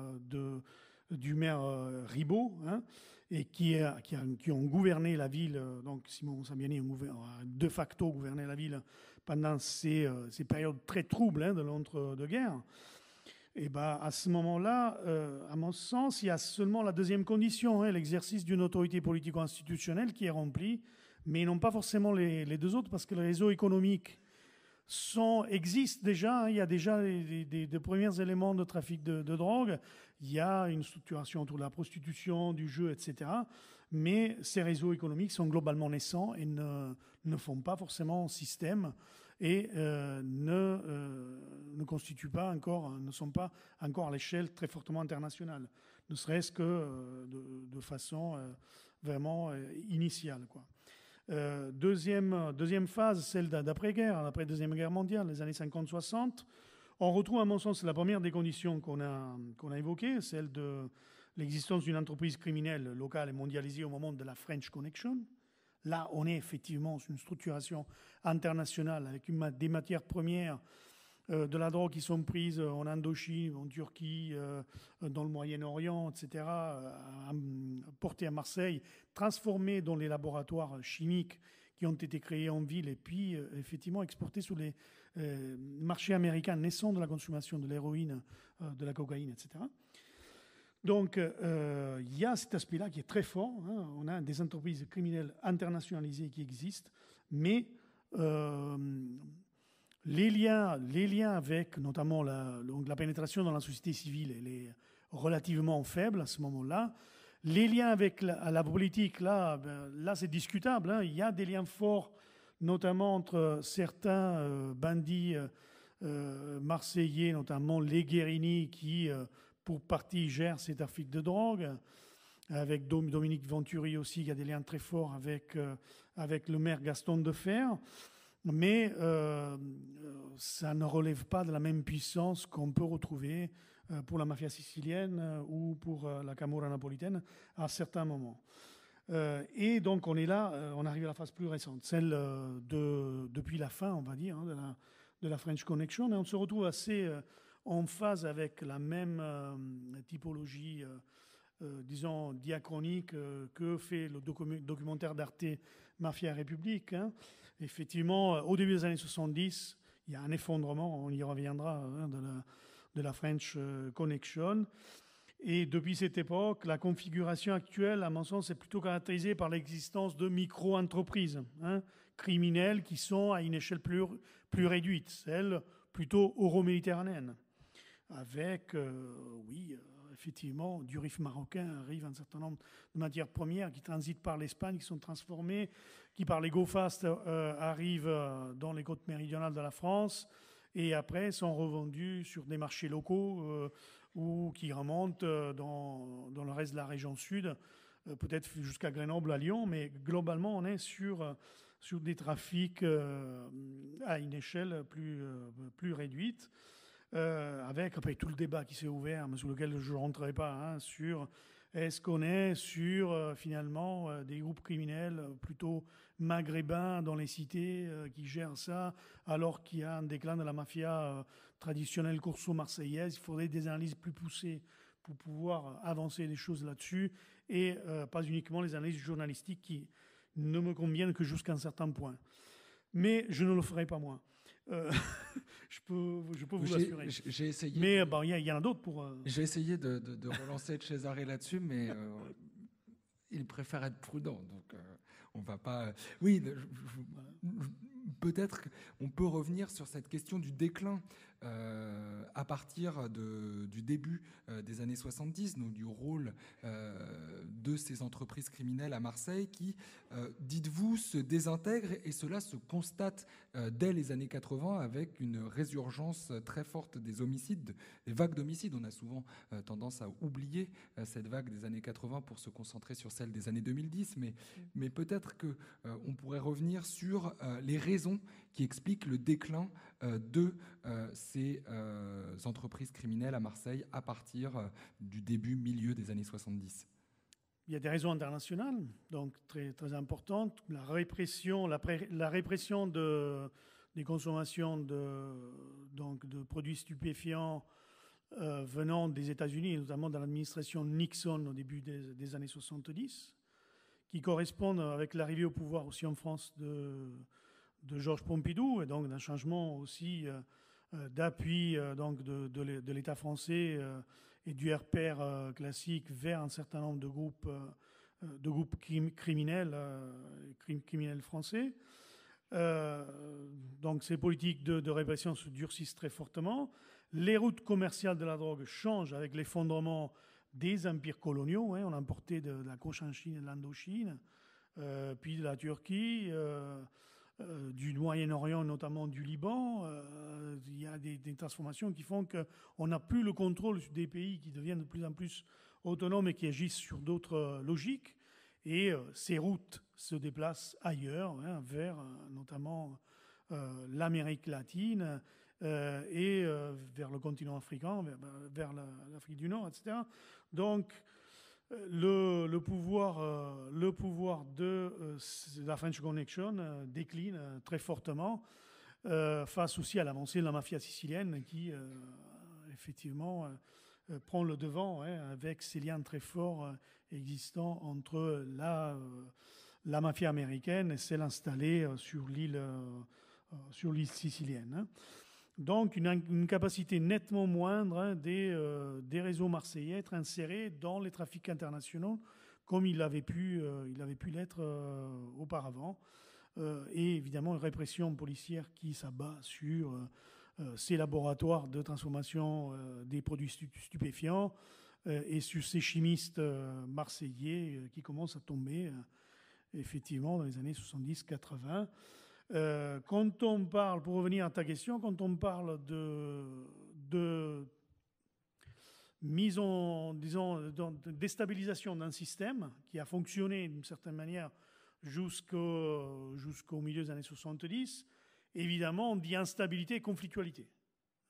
du maire Ribot, et qui ont gouverné la ville. Donc Simon Serbiani a de facto gouverné la ville pendant ces périodes très troubles de l'entre-deux-guerres. Et à ce moment-là, à mon sens, il y a seulement la deuxième condition, l'exercice d'une autorité politico-institutionnelle qui est remplie, mais non pas forcément les 2 autres, parce que les réseaux économiques existent déjà. Il y a déjà des premiers éléments de trafic de drogue. Il y a une structuration autour de la prostitution, du jeu, etc. Mais ces réseaux économiques sont globalement naissants et ne font pas forcément système et ne constituent pas encore, ne sont pas encore à l'échelle très fortement internationale, ne serait-ce que de façon vraiment initiale, quoi. Deuxième phase, celle d'après-guerre, après Deuxième Guerre mondiale, les années 50-60, on retrouve à mon sens la première des conditions qu'on a évoquées, celle de l'existence d'une entreprise criminelle locale et mondialisée au moment de la French Connection. Là, on est effectivement sur une structuration internationale avec des matières premières de la drogue qui sont prises en Indochine, en Turquie, dans le Moyen-Orient, etc., portées à Marseille, transformées dans les laboratoires chimiques qui ont été créés en ville et puis effectivement exportées sur les marchés américains naissants de la consommation de l'héroïne, de la cocaïne, etc. Donc, il y a cet aspect-là qui est très fort. On a des entreprises criminelles internationalisées qui existent, mais les liens avec, notamment la pénétration dans la société civile, elle est relativement faible à ce moment-là. Les liens avec la politique, là c'est discutable. Il y a des liens forts, notamment entre certains bandits marseillais, notamment les Guérini, qui pour partie gère ces trafics de drogue, avec Dominique Venturi aussi, qui a des liens très forts avec le maire Gaston Defer, mais ça ne relève pas de la même puissance qu'on peut retrouver pour la mafia sicilienne ou pour la Camorra napolitaine à certains moments. Et donc on est là, on arrive à la phase plus récente, celle depuis la fin, on va dire, de la French Connection, et on se retrouve assez en phase avec la même typologie, disons, diachronique que fait le documentaire d'Arte Mafia République. effectivement, au début des années 70, il y a un effondrement, on y reviendra, hein, de la French Connection. Et depuis cette époque, la configuration actuelle, à mon sens, est plutôt caractérisée par l'existence de micro-entreprises, hein, criminelles qui sont à une échelle plus réduite, celle plutôt euro-méditerranéenne, avec, effectivement, du riff marocain arrive un certain nombre de matières premières qui transitent par l'Espagne, qui sont transformées, qui par les go fast arrivent dans les côtes méridionales de la France et après sont revendues sur des marchés locaux ou qui remontent dans le reste de la région sud, peut-être jusqu'à Grenoble, à Lyon, mais globalement on est sur des trafics à une échelle plus réduite. Avec après tout le débat qui s'est ouvert, mais sur lequel je ne rentrerai pas, hein, sur est-ce qu'on est sur finalement des groupes criminels plutôt maghrébins dans les cités qui gèrent ça, alors qu'il y a un déclin de la mafia traditionnelle corso-marseillaise. Il faudrait des analyses plus poussées pour pouvoir avancer des choses là-dessus et pas uniquement les analyses journalistiques qui ne me conviennent que jusqu'à un certain point. Mais je ne le ferai pas moi. Je peux vous l'assurer. J'ai essayé. Mais il y en a d'autres pour. J'ai essayé de relancer Cesare là-dessus, mais il préfère être prudent. Donc, on va pas. Oui, peut-être qu'on peut revenir sur cette question du déclin à partir du début des années 70, donc du rôle de ces entreprises criminelles à Marseille qui, dites-vous, se désintègrent, et cela se constate dès les années 80 avec une résurgence très forte des homicides, des vagues d'homicides. On a souvent tendance à oublier cette vague des années 80 pour se concentrer sur celle des années 2010, mais peut-être qu'on pourrait revenir sur les raisons qui expliquent le déclin de ces entreprises criminelles à Marseille à partir du milieu des années 70. Il y a des raisons internationales, donc très, très importantes. La répression des consommations de produits stupéfiants venant des États-Unis, notamment dans l'administration Nixon au début des années 70, qui correspondent avec l'arrivée au pouvoir aussi en France de Georges Pompidou, et donc d'un changement aussi d'appui donc de l'État français et du RPR classique vers un certain nombre de groupes criminels français. Donc ces politiques de répression se durcissent très fortement. Les routes commerciales de la drogue changent avec l'effondrement des empires coloniaux. Hein. On a importé de la Cochinchine et de l'Indochine, puis de la Turquie, du Moyen-Orient, notamment du Liban. Il y a des transformations qui font qu'on n'a plus le contrôle des pays qui deviennent de plus en plus autonomes et qui agissent sur d'autres logiques. Et ces routes se déplacent ailleurs, hein, vers notamment l'Amérique latine et vers le continent africain, vers l'Afrique du Nord, etc. Donc, le pouvoir de la French Connection décline très fortement face aussi à l'avancée de la mafia sicilienne qui, effectivement, prend le devant, hein, avec ces liens très forts existants entre la mafia américaine et celle installée sur l'île sicilienne. Hein. Donc une capacité nettement moindre, hein, des réseaux marseillais être insérés dans les trafics internationaux comme il avait pu l'être auparavant. Et évidemment une répression policière qui s'abat sur ces laboratoires de transformation des produits stupéfiants et sur ces chimistes marseillais qui commencent à tomber effectivement dans les années 70-80. Quand on parle, pour revenir à ta question, quand on parle de mise en, disons, de déstabilisation d'un système qui a fonctionné d'une certaine manière jusqu'au milieu des années 70, évidemment, on dit instabilité et conflictualité.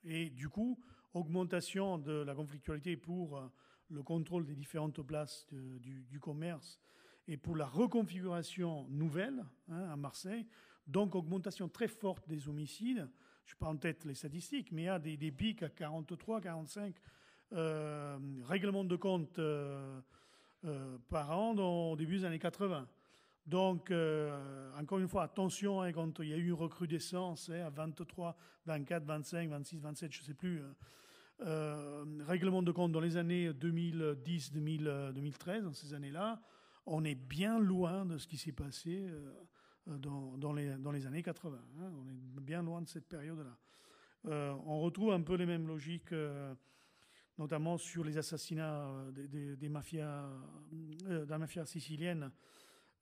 Et du coup, augmentation de la conflictualité pour le contrôle des différentes places du commerce et pour la reconfiguration nouvelle, hein, à Marseille. Donc, augmentation très forte des homicides. Je n'ai pas en tête les statistiques, mais il y a des pics à 43, 45 règlements de compte par an au début des années 80. Donc, encore une fois, attention, quand il y a eu une recrudescence à 23, 24, 25, 26, 27, je ne sais plus, règlement de compte dans les années 2010, 2013, dans ces années-là, on est bien loin de ce qui s'est passé dans les années 80. Hein, on est bien loin de cette période-là. On retrouve un peu les mêmes logiques, notamment sur les assassinats des mafias, de la mafia sicilienne,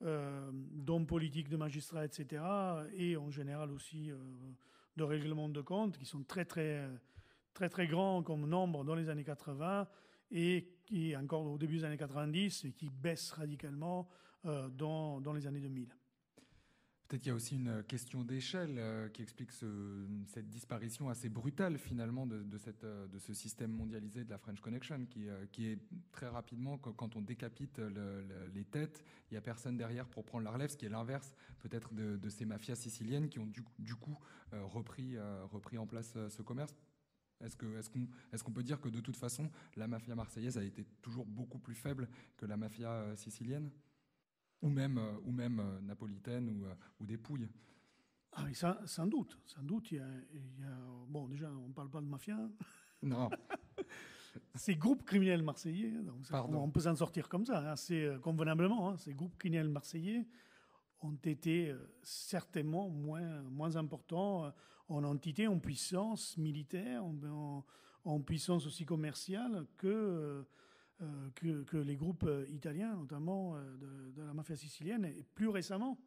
d'hommes politiques, de magistrats, etc. Et en général aussi de règlements de compte qui sont très, très, très, très grands comme nombre dans les années 80 et qui, encore au début des années 90, et qui baissent radicalement dans les années 2000. Peut-être qu'il y a aussi une question d'échelle qui explique cette disparition assez brutale finalement de ce système mondialisé de la French Connection qui est très rapidement, quand on décapite les têtes, il n'y a personne derrière pour prendre la relève, ce qui est l'inverse peut-être de ces mafias siciliennes qui ont du coup repris en place ce commerce. Est-ce qu'on peut dire que de toute façon la mafia marseillaise a été toujours beaucoup plus faible que la mafia sicilienne ? Ou même napolitaine ou des Pouilles. Ah oui, sans doute. Bon, déjà, on ne parle pas de mafia. Non. Ces groupes criminels marseillais, donc on peut s'en sortir comme ça, assez convenablement. Ces groupes criminels marseillais ont été certainement moins importants en entité, en puissance militaire, en puissance aussi commerciale que les groupes italiens, notamment de la mafia sicilienne, et plus récemment,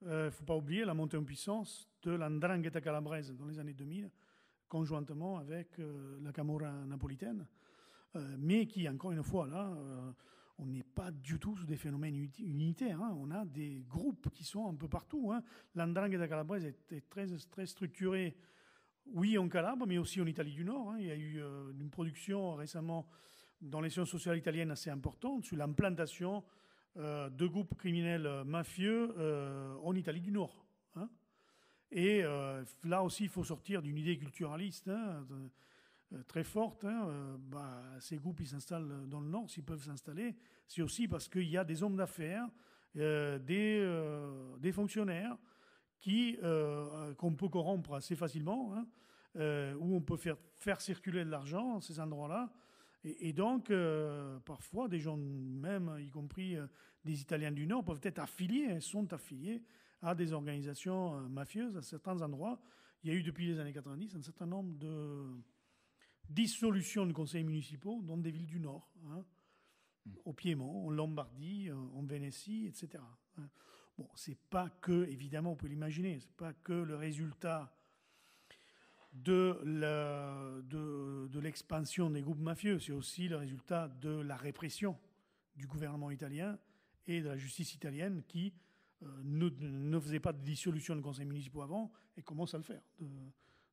il ne faut pas oublier la montée en puissance de la 'ndrangheta calabraise dans les années 2000, conjointement avec la Camorra napolitaine, mais qui, encore une fois, là, on n'est pas du tout sous des phénomènes unitaires. Hein. On a des groupes qui sont un peu partout. Hein. La 'ndrangheta calabraise est très, très structurée, oui, en Calabre, mais aussi en Italie du Nord. Hein. Il y a eu une production récemment dans les sciences sociales italiennes assez importante sur l'implantation de groupes criminels mafieux en Italie du Nord. Hein. Et là aussi, il faut sortir d'une idée culturaliste très forte. Hein. Ces groupes, ils s'installent dans le Nord, s'ils peuvent s'installer. C'est aussi parce qu'il y a des hommes d'affaires, des fonctionnaires qu'on peut corrompre assez facilement, hein, où on peut faire circuler de l'argent à ces endroits-là. Et donc, parfois, des gens, même y compris des Italiens du Nord, peuvent être sont affiliés à des organisations mafieuses à certains endroits. Il y a eu depuis les années 90 un certain nombre de dissolutions de conseils municipaux dans des villes du Nord, hein, au Piémont, en Lombardie, en Vénétie, etc. Bon, c'est pas que, évidemment, on peut l'imaginer, c'est pas que le résultat de l'expansion des groupes mafieux, c'est aussi le résultat de la répression du gouvernement italien et de la justice italienne qui ne faisait pas de dissolution de conseils municipaux avant et commence à le faire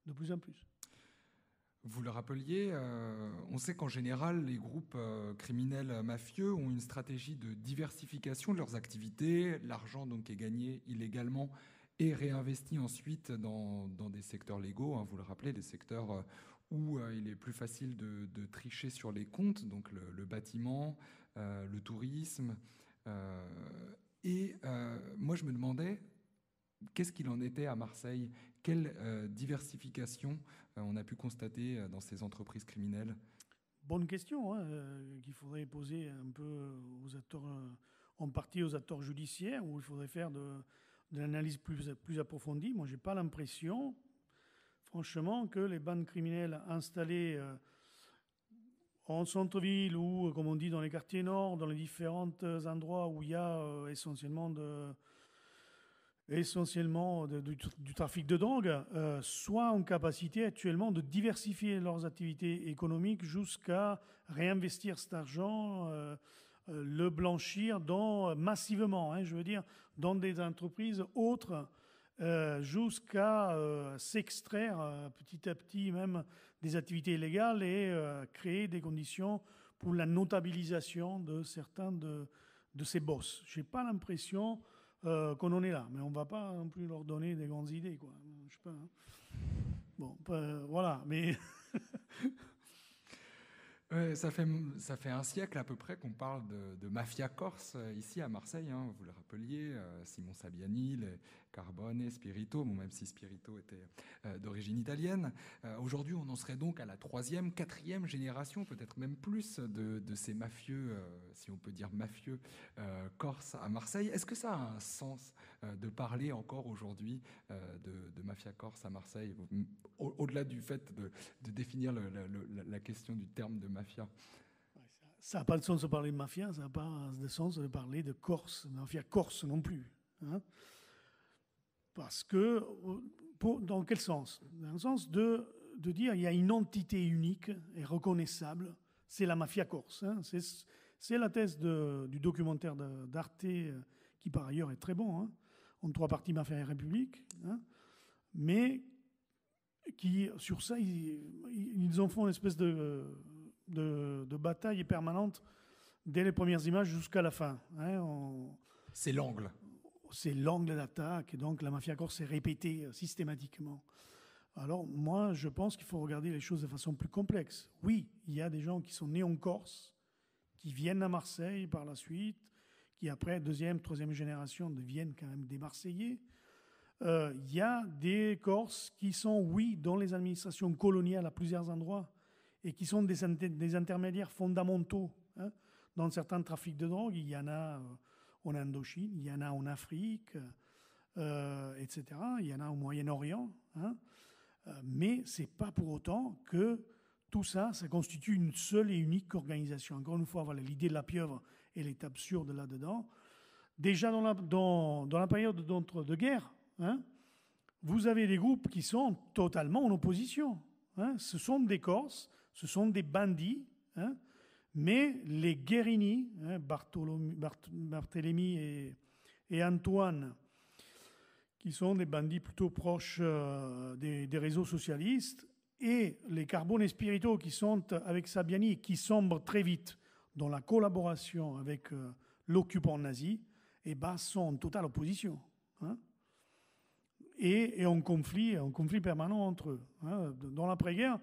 de plus en plus. Vous le rappeliez, on sait qu'en général, les groupes criminels mafieux ont une stratégie de diversification de leurs activités, l'argent donc qui est gagné illégalement et réinvesti ensuite dans des secteurs légaux, hein, vous le rappelez, des secteurs où il est plus facile de tricher sur les comptes, donc le bâtiment, le tourisme. Moi, je me demandais, qu'est-ce qu'il en était à Marseille ? Quelle diversification on a pu constater dans ces entreprises criminelles ? Bonne question, hein, qu'il faudrait poser un peu aux acteurs, en partie aux acteurs judiciaires, où il faudrait faire de l'analyse plus approfondie. Moi, je n'ai pas l'impression, franchement, que les bandes criminelles installées en centre-ville ou, comme on dit, dans les quartiers nord, dans les différents endroits où il y a essentiellement du trafic de drogue, soient en capacité actuellement de diversifier leurs activités économiques jusqu'à réinvestir cet argent, le blanchir massivement, hein, je veux dire, dans des entreprises autres, jusqu'à s'extraire petit à petit même des activités illégales et créer des conditions pour la notabilisation de certains de ces boss. Je n'ai pas l'impression qu'on en est là, mais on ne va pas non plus leur donner des grandes idées, quoi. Je sais pas. Hein. Bon, voilà, mais... Ouais, ça fait un siècle à peu près qu'on parle de mafia corse ici à Marseille. Hein, vous le rappeliez, Simon Sabiani, les Carbone, Spirito, bon, même si Spirito était d'origine italienne. Aujourd'hui, on en serait donc à la 3e, 4e génération, peut-être même plus, de ces mafieux, si on peut dire mafieux, corse à Marseille. Est-ce que ça a un sens de parler encore aujourd'hui de mafia corse à Marseille, au-delà du fait de définir la question du terme de mafia? Ça n'a pas de sens de parler de mafia, ça n'a pas de sens de parler de Corse, de mafia corse non plus. Hein. Parce que, dans quel sens? Dans le sens de dire qu'il y a une entité unique et reconnaissable, c'est la mafia corse. Hein. C'est la thèse du documentaire d'Arte, qui par ailleurs est très bon, hein, en 3 parties, Mafia et République, hein, mais qui, sur ça, ils en font une espèce de bataille permanente dès les premières images jusqu'à la fin. Hein, c'est l'angle. C'est l'angle d'attaque, et donc la mafia corse est répétée systématiquement. Alors moi, je pense qu'il faut regarder les choses de façon plus complexe. Oui, il y a des gens qui sont nés en Corse, qui viennent à Marseille par la suite, qui après 2e, 3e génération deviennent quand même des Marseillais. Il y a des Corses qui sont, oui, dans les administrations coloniales à plusieurs endroits, et qui sont des intermédiaires fondamentaux. Hein. Dans certains trafics de drogue, il y en a en Indochine, il y en a en Afrique, etc. Il y en a au Moyen-Orient. Hein. Mais ce n'est pas pour autant que tout ça, ça constitue une seule et unique organisation. Encore une fois, voilà, l'idée de la pieuvre, elle est absurde là-dedans. Déjà dans la période d'entre-deux-guerres, hein, vous avez des groupes qui sont totalement en opposition. Hein. Ce sont des Corses, ce sont des bandits, hein, mais les Guérini, hein, Barthélemy et Antoine, qui sont des bandits plutôt proches des réseaux socialistes, et les Carbone et Spirito qui sont avec Sabiani et qui sombrent très vite dans la collaboration avec l'occupant nazi, et sont en totale opposition. Hein, et en conflit permanent entre eux. Hein. Dans l'après-guerre,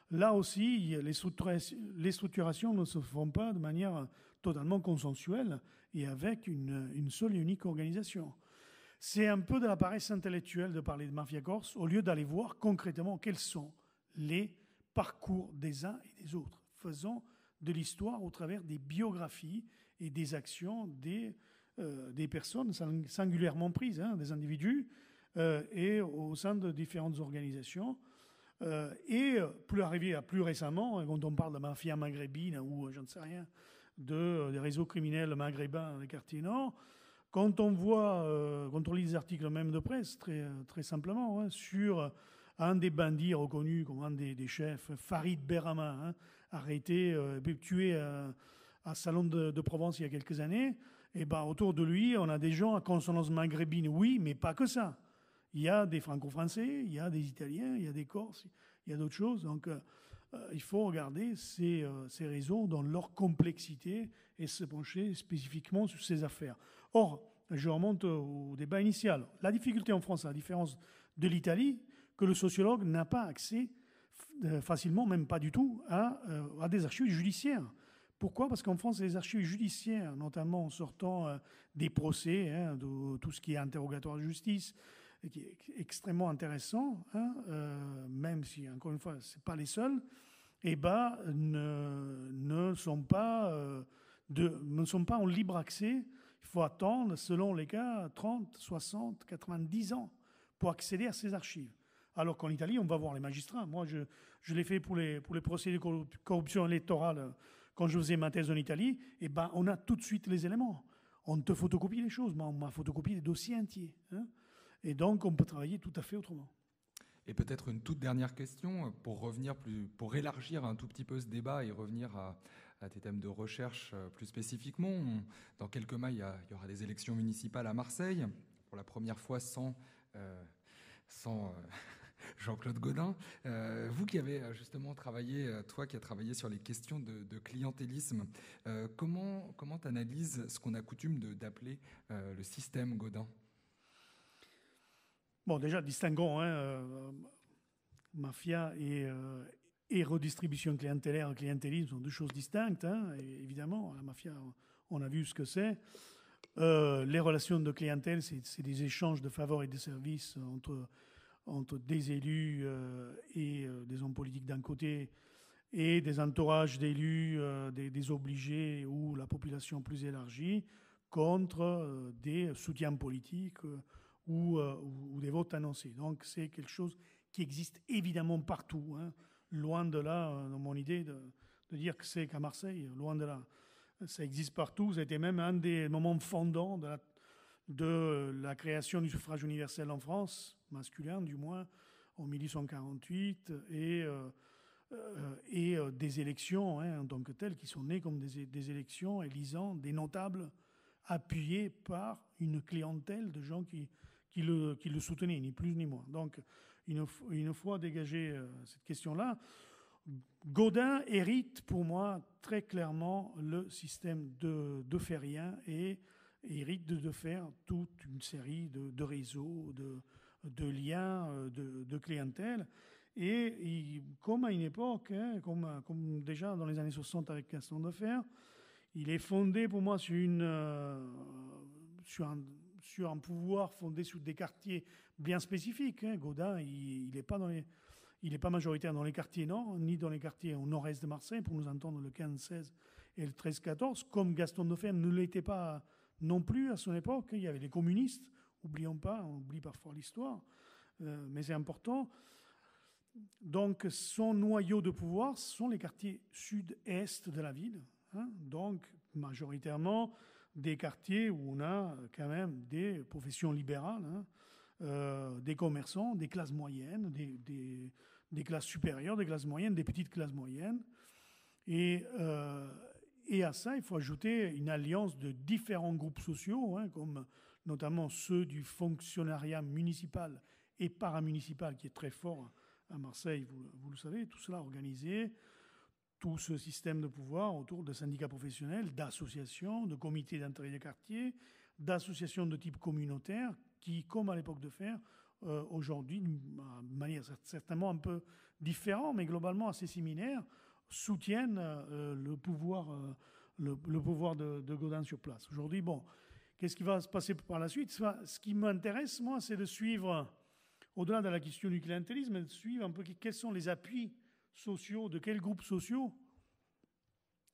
là aussi, les structurations ne se font pas de manière totalement consensuelle et avec une seule et unique organisation. C'est un peu de la paresse intellectuelle de parler de mafia corse au lieu d'aller voir concrètement quels sont les parcours des uns et des autres. Faisons de l'histoire au travers des biographies et des actions des personnes singulièrement prises, hein, des individus, et au sein de différentes organisations. Et plus récemment, quand on parle de mafia maghrébine ou je ne sais rien, des réseaux criminels maghrébins dans les quartiers nord, quand on lit des articles même de presse, très, très simplement, hein, sur un des bandits reconnus comme un des chefs, Farid Berama, hein, arrêté, tué à Salon de Provence il y a quelques années, et autour de lui, on a des gens à consonance maghrébine, oui, mais pas que ça. Il y a des franco-français, il y a des Italiens, il y a des Corses, il y a d'autres choses. Donc, il faut regarder ces réseaux dans leur complexité et se pencher spécifiquement sur ces affaires. Or, je remonte au débat initial. La difficulté en France, à la différence de l'Italie, que le sociologue n'a pas accès facilement, même pas du tout, à des archives judiciaires. Pourquoi? Parce qu'en France, les archives judiciaires, notamment en sortant des procès, hein, de tout ce qui est interrogatoire de justice, qui est extrêmement intéressant, hein, même si, encore une fois, ce n'est pas les seuls, ne sont pas en libre accès. Il faut attendre, selon les cas, 30, 60, 90 ans pour accéder à ces archives. Alors qu'en Italie, on va voir les magistrats. Moi, je l'ai fait pour les procès de corruption électorale quand je faisais ma thèse en Italie. On a tout de suite les éléments. On te photocopie les choses. Moi, on m'a photocopié des dossiers entiers. Hein. Et donc, on peut travailler tout à fait autrement. Et peut-être une toute dernière question pour élargir un tout petit peu ce débat et revenir à tes thèmes de recherche plus spécifiquement. Dans quelques mois, il y aura des élections municipales à Marseille, pour la première fois sans Jean-Claude Gaudin. Vous qui avez justement travaillé, toi qui as travaillé sur les questions de clientélisme, comment tu analyses ce qu'on a coutume d'appeler le système Gaudin ? Bon, déjà, distinguons mafia et et redistribution clientélaire et clientélisme sont deux choses distinctes, hein, et évidemment. La mafia, on a vu ce que c'est. Les relations de clientèle, c'est des échanges de faveurs et de services entre des élus et des hommes politiques d'un côté et des entourages d'élus, des obligés ou la population plus élargie contre des soutiens politiques ou des votes annoncés. Donc c'est quelque chose qui existe évidemment partout, hein. Loin de là, dans mon idée de dire que c'est qu'à Marseille, loin de là. Ça existe partout. Ça a été même un des moments fondants de la création du suffrage universel en France, masculin du moins, en 1848, et des élections, hein, en tant que telles, qui sont nées comme des élections élisant des notables appuyés par une clientèle de gens qui le soutenaient, ni plus ni moins. Donc, une fois dégagée cette question-là, Gaudin hérite pour moi très clairement le système de Ferrien et hérite de faire toute une série de réseaux, de liens, de clientèle. Et comme à une époque, hein, comme déjà dans les années 60 avec Gaston Defferre, il est fondé pour moi sur un pouvoir fondé sur des quartiers bien spécifiques, hein. Gaudin, il n'est pas majoritaire dans les quartiers nord, ni dans les quartiers au nord-est de Marseille, pour nous entendre le 15-16 et le 13-14, comme Gaston Defferre ne l'était pas non plus à son époque. Il y avait les communistes, oublions pas, on oublie parfois l'histoire, mais c'est important. Donc son noyau de pouvoir, ce sont les quartiers sud-est de la ville, hein. Donc majoritairement des quartiers où on a quand même des professions libérales, hein. Des commerçants, des classes moyennes, des classes supérieures, des classes moyennes, des petites classes moyennes. Et à ça, il faut ajouter une alliance de différents groupes sociaux, hein, comme notamment ceux du fonctionnariat municipal et paramunicipal, qui est très fort à Marseille, vous le savez, tout cela organisé, tout ce système de pouvoir autour de syndicats professionnels, d'associations, de comités d'intérêt des quartiers, d'associations de type communautaire, qui, comme à l'époque de fer, aujourd'hui, de manière certainement un peu différente, mais globalement assez similaire, soutiennent le pouvoir de Gaudin sur place. Aujourd'hui, bon, qu'est-ce qui va se passer par la suite? Ce qui m'intéresse, moi, c'est de suivre, au-delà de la question du clientélisme, de suivre un peu quels sont les appuis sociaux, de quels groupes sociaux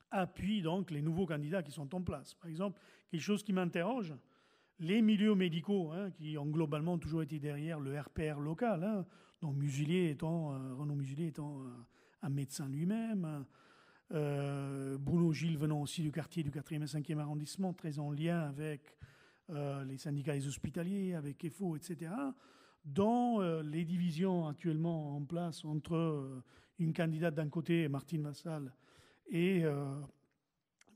appuient donc les nouveaux candidats qui sont en place. Par exemple, quelque chose qui m'interroge, les milieux médicaux, hein, qui ont globalement toujours été derrière le RPR local, hein, dont Renaud Muselier étant un médecin lui-même, Bruno Gilles venant aussi du quartier du 4e et 5e arrondissement, très en lien avec les syndicats des hospitaliers, avec EFO, etc., dans les divisions actuellement en place entre une candidate d'un côté, Martine Vassal, et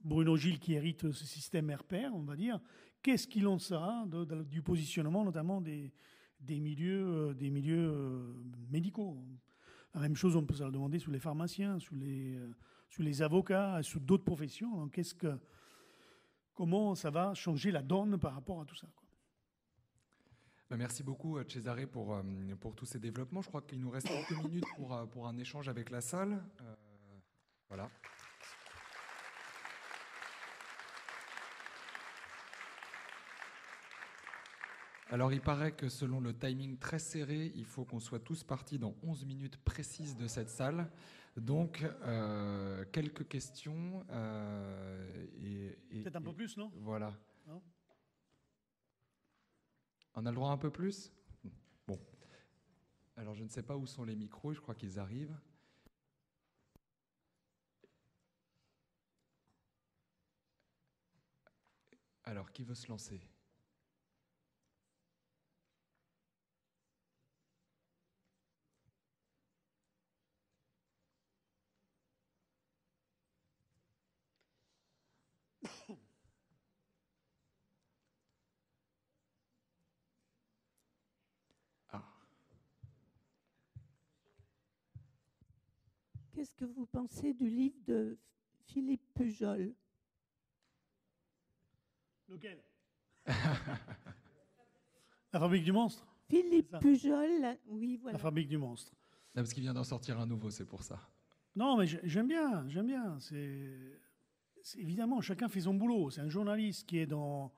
Bruno Gilles qui hérite ce système RPR, on va dire. Qu'est-ce qu'il en sera du positionnement, notamment des milieux médicaux? La même chose, on peut se la demander sur les pharmaciens, sur les avocats, sur d'autres professions. Donc, comment ça va changer la donne par rapport à tout ça, quoi? Merci beaucoup, Cesare, pour tous ces développements. Je crois qu'il nous reste quelques minutes pour un échange avec la salle. Voilà. Alors, il paraît que selon le timing très serré, il faut qu'on soit tous partis dans 11 minutes précises de cette salle. Donc, quelques questions. Peut-être un peu plus, non? Voilà. Non? On a le droit à un peu plus? Bon. Alors, je ne sais pas où sont les micros, je crois qu'ils arrivent. Alors, qui veut se lancer? Qu'est-ce que vous pensez du livre de Philippe Pujol? Lequel? La fabrique du monstre? Philippe Pujol, oui, voilà. La fabrique du monstre. Non, parce qu'il vient d'en sortir un nouveau, c'est pour ça. Non, mais j'aime bien. Évidemment, chacun fait son boulot. C'est un journaliste qui est dans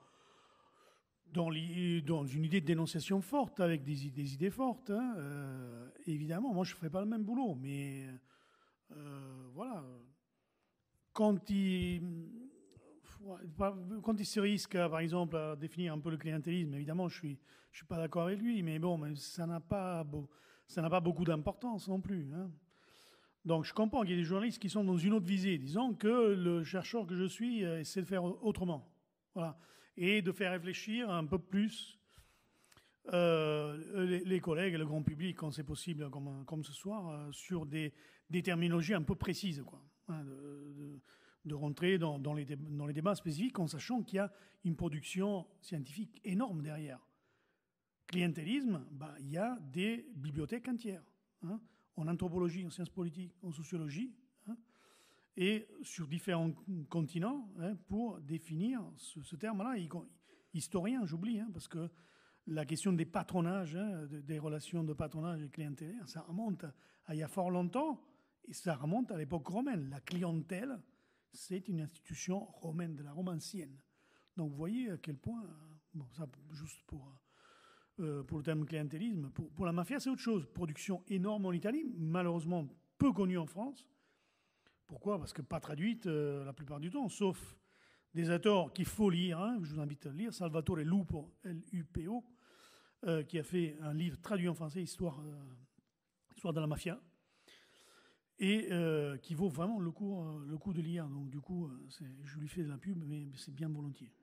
une idée de dénonciation forte, avec des idées fortes. Hein. Évidemment, moi, je ne ferai pas le même boulot, mais voilà. Quand il se risque, par exemple, à définir un peu le clientélisme, évidemment, je suis pas d'accord avec lui, mais bon, ça n'a pas beaucoup d'importance non plus. Hein. Donc, je comprends qu'il y ait des journalistes qui sont dans une autre visée, disons que le chercheur que je suis essaie de faire autrement, voilà, et de faire réfléchir un peu plus les collègues et le grand public, quand c'est possible, comme ce soir, sur des terminologies un peu précises, quoi. Hein, de rentrer dans les débats spécifiques en sachant qu'il y a une production scientifique énorme derrière. Clientélisme, il y a des bibliothèques entières, hein, en anthropologie, en sciences politiques, en sociologie, hein, et sur différents continents, hein, pour définir ce terme-là. Historien, j'oublie, hein, parce que la question des patronages, hein, des relations de patronage et clientélaire, ça remonte à il y a fort longtemps, et ça remonte à l'époque romaine. La clientèle, c'est une institution romaine, de la Rome ancienne. Donc vous voyez à quel point, bon, ça juste pour le terme clientélisme, pour la mafia c'est autre chose. Production énorme en Italie, malheureusement peu connue en France. Pourquoi ? Parce que pas traduite la plupart du temps, sauf des auteurs qu'il faut lire, hein, je vous invite à le lire, Salvatore Lupo, L-U-P-O, qui a fait un livre traduit en français, Histoire de la mafia, et qui vaut vraiment le coup de lire. Donc du coup, je lui fais de la pub, mais c'est bien volontiers.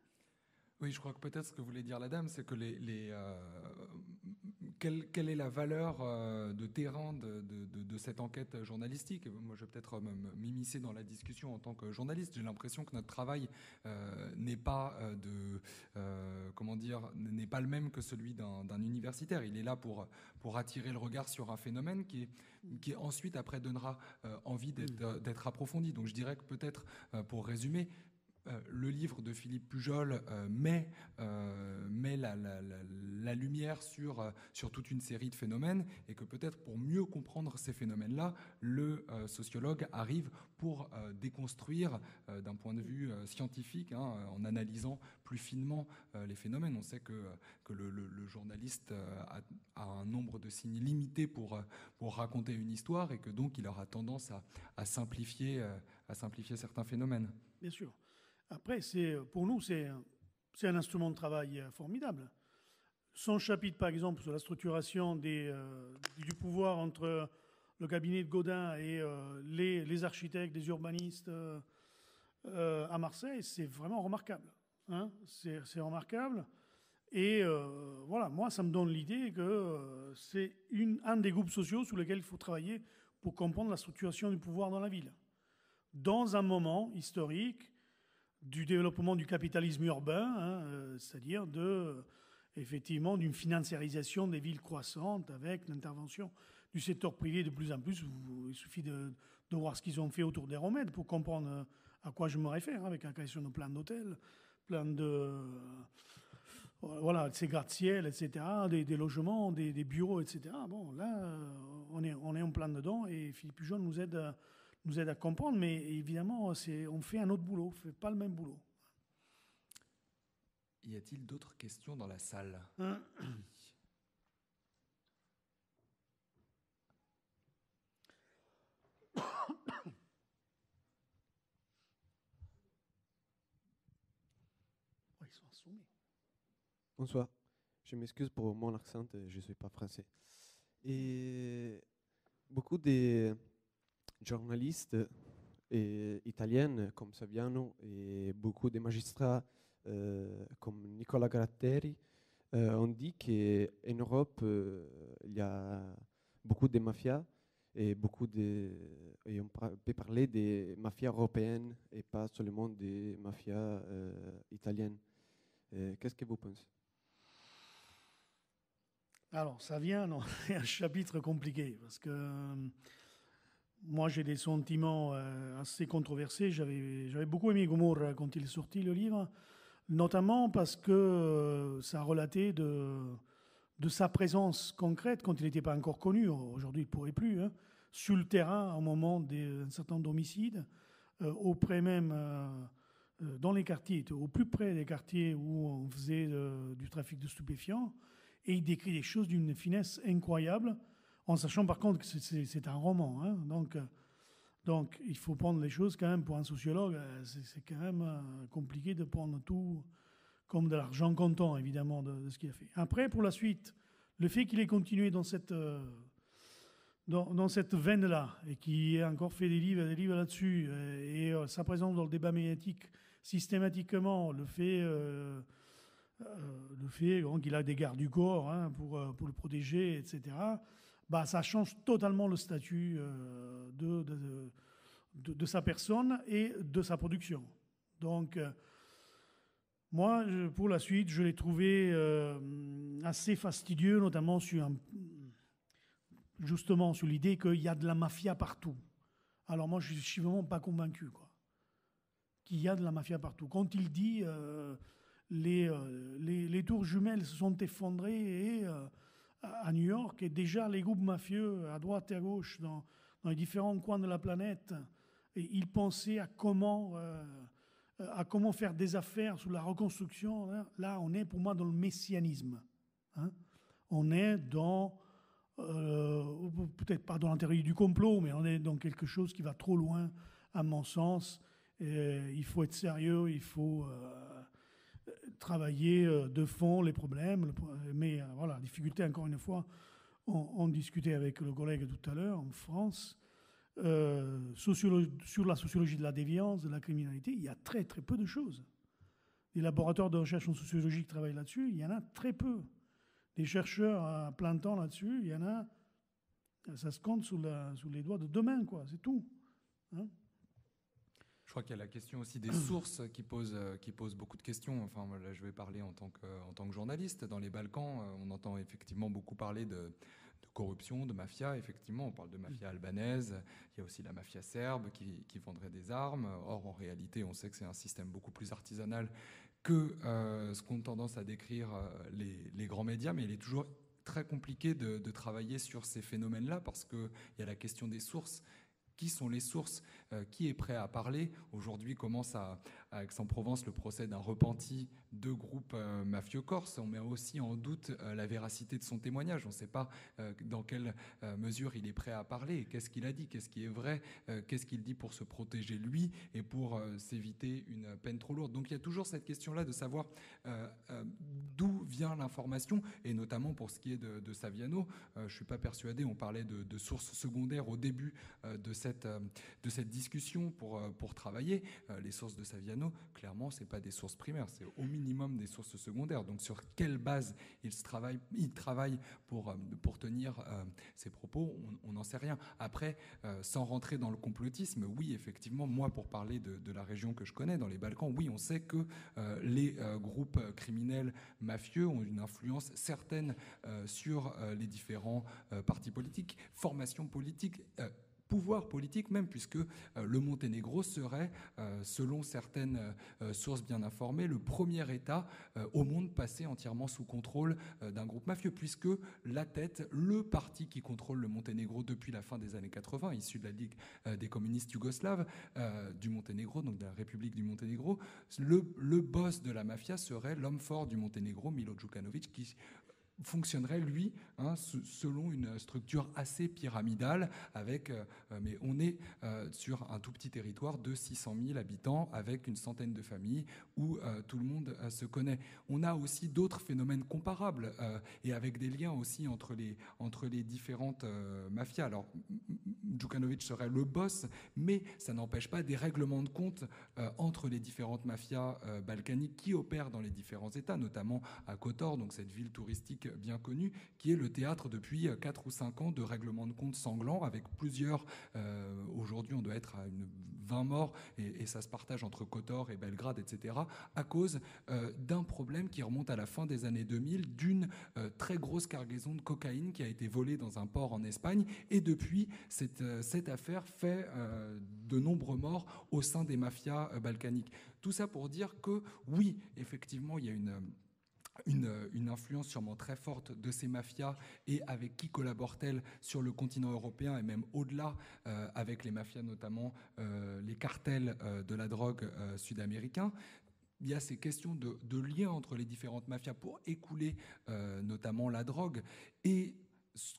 Oui, je crois que peut-être ce que voulait dire la dame, c'est que quelle est la valeur de terrain de cette enquête journalistique. Moi, je vais peut-être m'immiscer dans la discussion en tant que journaliste. J'ai l'impression que notre travail n'est pas n'est pas le même que celui d'un universitaire. Il est là pour attirer le regard sur un phénomène qui ensuite après donnera envie d'être approfondi. Donc, je dirais que peut-être, pour résumer, le livre de Philippe Pujol met la lumière sur toute une série de phénomènes, et que peut-être pour mieux comprendre ces phénomènes-là, le sociologue arrive pour déconstruire d'un point de vue scientifique, hein, en analysant plus finement les phénomènes. On sait que le journaliste a un nombre de signes limité pour raconter une histoire, et que donc il aura tendance à simplifier certains phénomènes. Bien sûr. Après, pour nous, c'est un instrument de travail formidable. Son chapitre, par exemple, sur la structuration du pouvoir entre le cabinet de Godin et les architectes, les urbanistes à Marseille, c'est vraiment remarquable. Hein, c'est remarquable. Et voilà, moi, ça me donne l'idée que c'est un des groupes sociaux sur lesquels il faut travailler pour comprendre la structuration du pouvoir dans la ville. Dans un moment historique du développement du capitalisme urbain, hein, c'est-à-dire effectivement d'une financiarisation des villes croissantes avec l'intervention du secteur privé de plus en plus. Il suffit de voir ce qu'ils ont fait autour des Romettes pour comprendre à quoi je me réfère, hein, avec la création de plein d'hôtels, plein de ces gratte-ciel, etc., des logements, des bureaux, etc. Bon, là, on est en plein dedans, et Philippe Pujol nous aide à comprendre, mais évidemment, on fait un autre boulot, on ne fait pas le même boulot. Y a-t-il d'autres questions dans la salle ? Ils sont assommés. Bonsoir. Je m'excuse pour mon accent, je ne suis pas français. Et beaucoup de journalistes italiens comme Saviano et beaucoup de magistrats comme Nicola Gratteri ont dit qu'en Europe, il y a beaucoup de mafias et on peut parler des mafias européennes et pas seulement des mafias italiennes. Qu'est-ce que vous pensez ? Alors, Saviano, c'est un chapitre compliqué, parce que moi, j'ai des sentiments assez controversés. J'avais beaucoup aimé Gomorra quand il est sorti, le livre, notamment parce que ça relatait de sa présence concrète quand il n'était pas encore connu. Aujourd'hui, il ne pourrait plus, hein, sur le terrain au moment d'un certain nombre d'homicides, auprès même, dans les quartiers, au plus près des quartiers où on faisait du trafic de stupéfiants. Et il décrit des choses d'une finesse incroyable, en sachant par contre que c'est un roman. Hein. Donc il faut prendre les choses quand même, pour un sociologue, c'est quand même compliqué de prendre tout comme de l'argent comptant, évidemment, de ce qu'il a fait. Après, pour la suite, le fait qu'il ait continué dans cette veine-là, et qu'il ait encore fait des livres là-dessus, et sa présence dans le débat médiatique systématiquement, le fait qu'il a des gardes du corps, hein, pour le protéger, etc., ça change totalement le statut de sa personne et de sa production. Donc, moi, pour la suite, je l'ai trouvé assez fastidieux, notamment justement sur l'idée qu'il y a de la mafia partout. Alors moi, je ne suis vraiment pas convaincu, quoi, qu'il y a de la mafia partout. Quand il dit les tours jumelles se sont effondrées à New York, et déjà les groupes mafieux à droite et à gauche dans les différents coins de la planète, et ils pensaient à comment faire des affaires sous la reconstruction. Là, on est pour moi dans le messianisme. Hein. On est dans, peut-être pas dans la théorie du complot, mais on est dans quelque chose qui va trop loin, à mon sens. Il faut être sérieux, il faut travailler de fond les problèmes. Mais voilà, la difficulté, encore une fois, on discutait avec le collègue tout à l'heure en France. Sur la sociologie de la déviance, de la criminalité, il y a très très peu de choses. Les laboratoires de recherche en sociologie qui travaillent là-dessus, il y en a très peu. Des chercheurs à plein temps là-dessus, il y en a, ça se compte sous les doigts de deux mains, quoi, c'est tout. Hein. Je crois qu'il y a la question aussi des sources qui pose beaucoup de questions. Enfin, là, je vais parler en tant que journaliste. Dans les Balkans, on entend effectivement beaucoup parler de corruption, de mafia. Effectivement, on parle de mafia albanaise. Il y a aussi la mafia serbe qui vendrait des armes. Or, en réalité, on sait que c'est un système beaucoup plus artisanal que ce qu'ont tendance à décrire les grands médias. Mais il est toujours très compliqué de travailler sur ces phénomènes-là parce qu'il y a la question des sources. Qui sont les sources? Qui est prêt à parler? Aujourd'hui commence à Aix-en-Provence le procès d'un repenti de groupes mafieux corses. On met aussi en doute la véracité de son témoignage. On ne sait pas dans quelle mesure il est prêt à parler. Qu'est-ce qu'il a dit? Qu'est-ce qui est vrai? Qu'est-ce qu'il dit pour se protéger lui et pour s'éviter une peine trop lourde? Donc il y a toujours cette question-là de savoir d'où vient l'information, et notamment pour ce qui est de Saviano. Je ne suis pas persuadé, on parlait de sources secondaires au début de cette discussion pour travailler. Les sources de Saviano, clairement, ce n'est pas des sources primaires, c'est au minimum des sources secondaires. Donc sur quelle base il travaille pour tenir ses propos, on n'en sait rien. Après, sans rentrer dans le complotisme, oui, effectivement, moi, pour parler de la région que je connais, dans les Balkans, oui, on sait que les groupes criminels mafieux ont une influence certaine sur les différents partis politiques, formations politiques, pouvoir politique même, puisque le Monténégro serait, selon certaines sources bien informées, le premier État au monde passé entièrement sous contrôle d'un groupe mafieux, puisque la tête, le parti qui contrôle le Monténégro depuis la fin des années 80, issu de la Ligue des communistes yougoslaves du Monténégro, donc de la République du Monténégro, le boss de la mafia serait l'homme fort du Monténégro, Milo Djukanovic, qui fonctionnerait, lui, selon une structure assez pyramidale, mais on est sur un tout petit territoire de 600 000 habitants, avec une centaine de familles où tout le monde se connaît. On a aussi d'autres phénomènes comparables, et avec des liens aussi entre les différentes mafias. Alors, Djukanovic serait le boss, mais ça n'empêche pas des règlements de compte entre les différentes mafias balkaniques qui opèrent dans les différents États, notamment à Kotor, donc cette ville touristique bien connue, qui est le théâtre depuis 4 ou 5 ans de règlements de compte sanglants, avec plusieurs, aujourd'hui on doit être à 20 morts, et ça se partage entre Kotor et Belgrade, etc., à cause d'un problème qui remonte à la fin des années 2000, d'une très grosse cargaison de cocaïne qui a été volée dans un port en Espagne, et depuis, cette affaire fait de nombreux morts au sein des mafias balkaniques. Tout ça pour dire que, oui, effectivement, il y a une influence sûrement très forte de ces mafias et avec qui collabore-t-elle sur le continent européen et même au-delà, avec les mafias notamment, les cartels de la drogue sud-américains. Il y a ces questions de lien entre les différentes mafias pour écouler notamment la drogue et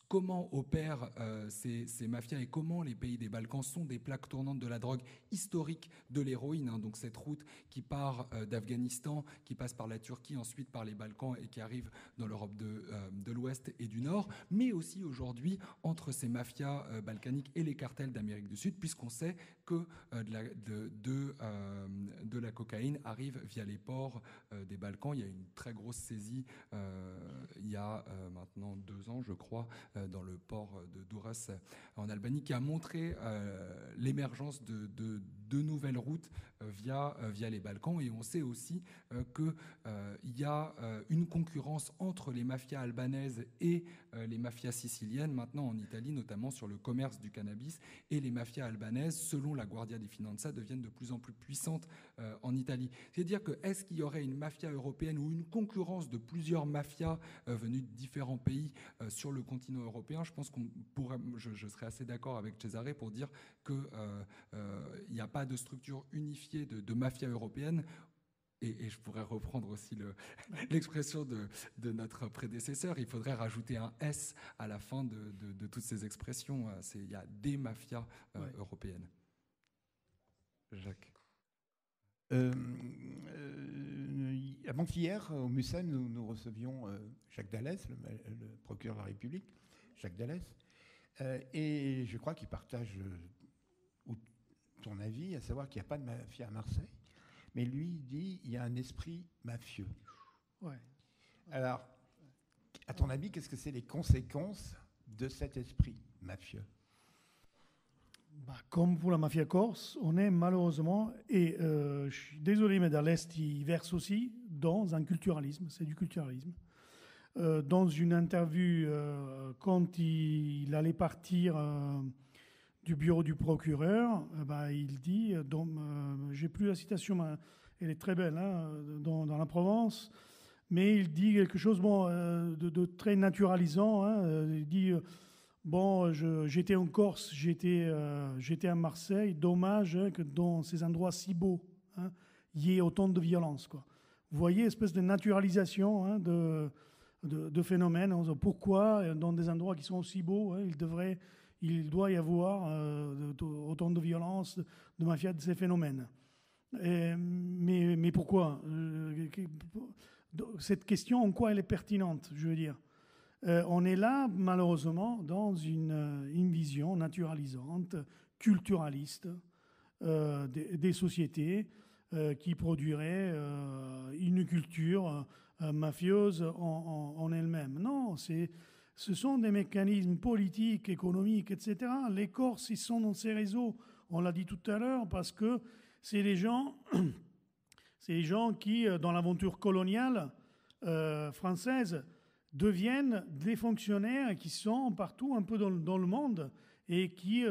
comment opèrent ces mafias et comment les pays des Balkans sont des plaques tournantes de la drogue historique de l'héroïne. Hein, donc cette route qui part d'Afghanistan, qui passe par la Turquie, ensuite par les Balkans et qui arrive dans l'Europe de l'Ouest et du Nord, mais aussi aujourd'hui entre ces mafias balkaniques et les cartels d'Amérique du Sud, puisqu'on sait que de la cocaïne arrive via les ports des Balkans. Il y a une très grosse saisie il y a maintenant 2 ans, je crois, dans le port de Durrës en Albanie, qui a montré l'émergence de nouvelles routes via les Balkans. Et on sait aussi qu'il y a une concurrence entre les mafias albanaises et les mafias siciliennes, maintenant en Italie, notamment sur le commerce du cannabis. Et les mafias albanaises, selon la Guardia di Finanza, deviennent de plus en plus puissantes en Italie. C'est-à-dire que est-ce qu'il y aurait une mafia européenne ou une concurrence de plusieurs mafias venues de différents pays sur le continent européen? Je pense qu'on pourrait, je serais assez d'accord avec Cesare pour dire qu'il n'y a pas de structure unifiée de mafia européenne. Et je pourrais reprendre aussi l'expression de notre prédécesseur, il faudrait rajouter un S à la fin de toutes ces expressions. Il y a des mafias européennes. Jacques. Avant-hier, au Mucem, nous recevions Jacques Dallès, le procureur de la République, Jacques Dallès, et je crois qu'il partage ton avis, à savoir qu'il n'y a pas de mafia à Marseille, mais lui, il dit qu'il y a un esprit mafieux. Ouais. Alors, à ton avis, qu'est-ce que c'est les conséquences de cet esprit mafieux? Comme pour la mafia corse, on est malheureusement, et je suis désolé, mais dans l'Est, il verse aussi dans un culturalisme, c'est du culturalisme. Dans une interview, quand il allait partir du bureau du procureur, il dit, j'ai plus la citation, elle est très belle, hein, dans la Provence, mais il dit quelque chose de très naturalisant. Hein, il dit... j'étais en Corse, j'étais à Marseille. Dommage que dans ces endroits si beaux, hein, il y ait autant de violence, quoi. Vous voyez, espèce de naturalisation, hein, de phénomènes. Pourquoi, dans des endroits qui sont aussi beaux, hein, il doit y avoir autant de violence, de mafia, de ces phénomènes. Mais pourquoi? Cette question, en quoi elle est pertinente, je veux dire? On est là, malheureusement, dans une vision naturalisante, culturaliste des sociétés qui produiraient une culture mafieuse en elle-même. Non, ce sont des mécanismes politiques, économiques, etc. Les Corses, ils sont dans ces réseaux, on l'a dit tout à l'heure, parce que c'est les gens qui, dans l'aventure coloniale française, deviennent des fonctionnaires qui sont partout un peu dans le monde et qui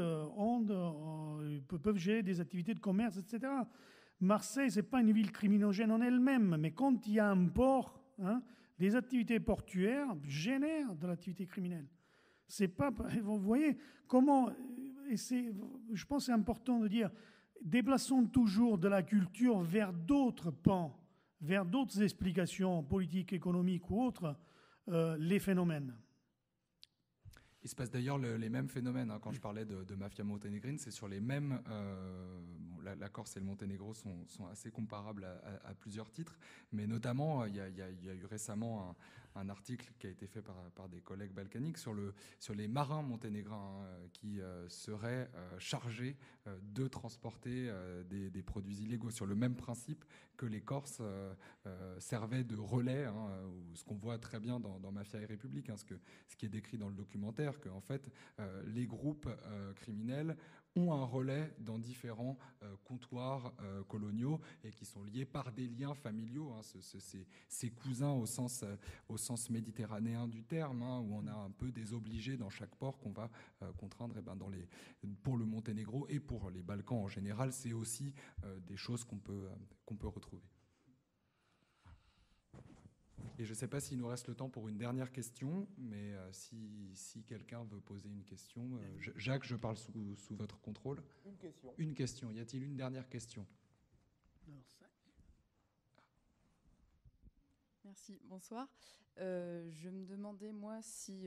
peuvent gérer des activités de commerce, etc. Marseille, ce n'est pas une ville criminogène en elle-même, mais quand il y a un port, hein, les activités portuaires génèrent de l'activité criminelle. C'est pas, vous voyez comment, et je pense que c'est important de dire, déplaçons toujours de la culture vers d'autres pans, vers d'autres explications politiques, économiques ou autres, les phénomènes. Il se passe d'ailleurs les mêmes phénomènes. Hein. Quand je parlais de mafia monténégrine, c'est sur les mêmes... la Corse et le Monténégro sont assez comparables à plusieurs titres, mais notamment, il y a eu récemment un article qui a été fait par des collègues balkaniques sur les marins monténégrins qui seraient chargés de transporter des produits illégaux, sur le même principe que les Corses servaient de relais, hein, ce qu'on voit très bien dans Mafia et République, hein, ce qui est décrit dans le documentaire, que en fait, les groupes criminels ont un relais dans différents comptoirs coloniaux et qui sont liés par des liens familiaux, hein, ces cousins au sens méditerranéen du terme, hein, où on a un peu des obligés dans chaque port qu'on va contraindre. Pour le Monténégro et pour les Balkans en général, c'est aussi des choses qu'on peut retrouver. Et je ne sais pas s'il nous reste le temps pour une dernière question, mais si quelqu'un veut poser une question, Jacques, je parle sous votre contrôle. Une question. Une question. Y a-t-il une dernière question? Merci, bonsoir. Je me demandais, moi, si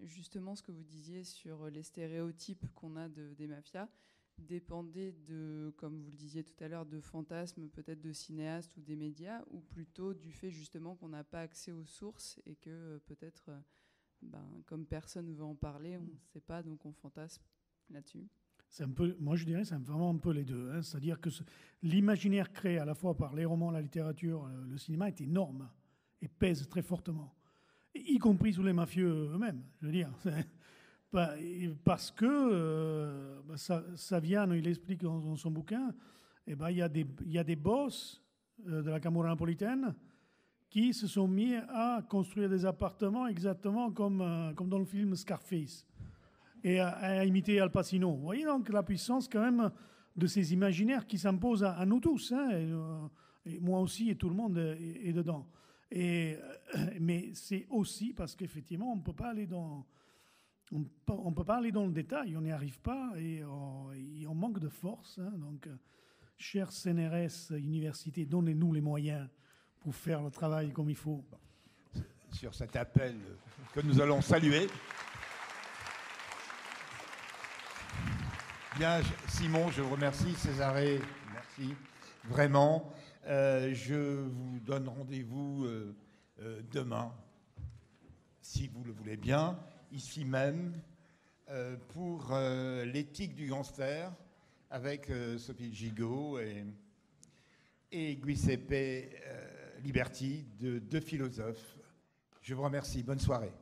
justement ce que vous disiez sur les stéréotypes qu'on a des mafias dépendait de, comme vous le disiez tout à l'heure, de fantasmes peut-être de cinéastes ou des médias, ou plutôt du fait justement qu'on n'a pas accès aux sources et que peut-être, comme personne ne veut en parler, on ne sait pas, donc on fantasme là-dessus. C'est un peu, moi je dirais, c'est vraiment un peu les deux. Hein. C'est-à-dire que l'imaginaire créé à la fois par les romans, la littérature, le cinéma est énorme et pèse très fortement, y compris sous les mafieux eux-mêmes. Je veux dire, parce que Saviano, il explique dans son bouquin, il y a des boss de la Camorra napolitaine qui se sont mis à construire des appartements exactement comme dans le film Scarface. Et à imiter Al Pacino. Vous voyez donc la puissance quand même de ces imaginaires qui s'imposent à nous tous. Hein, et moi aussi, et tout le monde est dedans. Mais c'est aussi parce qu'effectivement, on ne peut pas aller dans le détail, on n'y arrive pas et on manque de force. Hein, donc, chers CNRS, universités, donnez-nous les moyens pour faire le travail comme il faut. Sur cet appel que nous allons saluer. Bien, Simon, je vous remercie. Césarée, merci. Vraiment. Je vous donne rendez-vous demain, si vous le voulez bien, ici même, pour l'éthique du gangster, avec Sophie Gigot et Giuseppe Liberti, deux philosophes. Je vous remercie. Bonne soirée.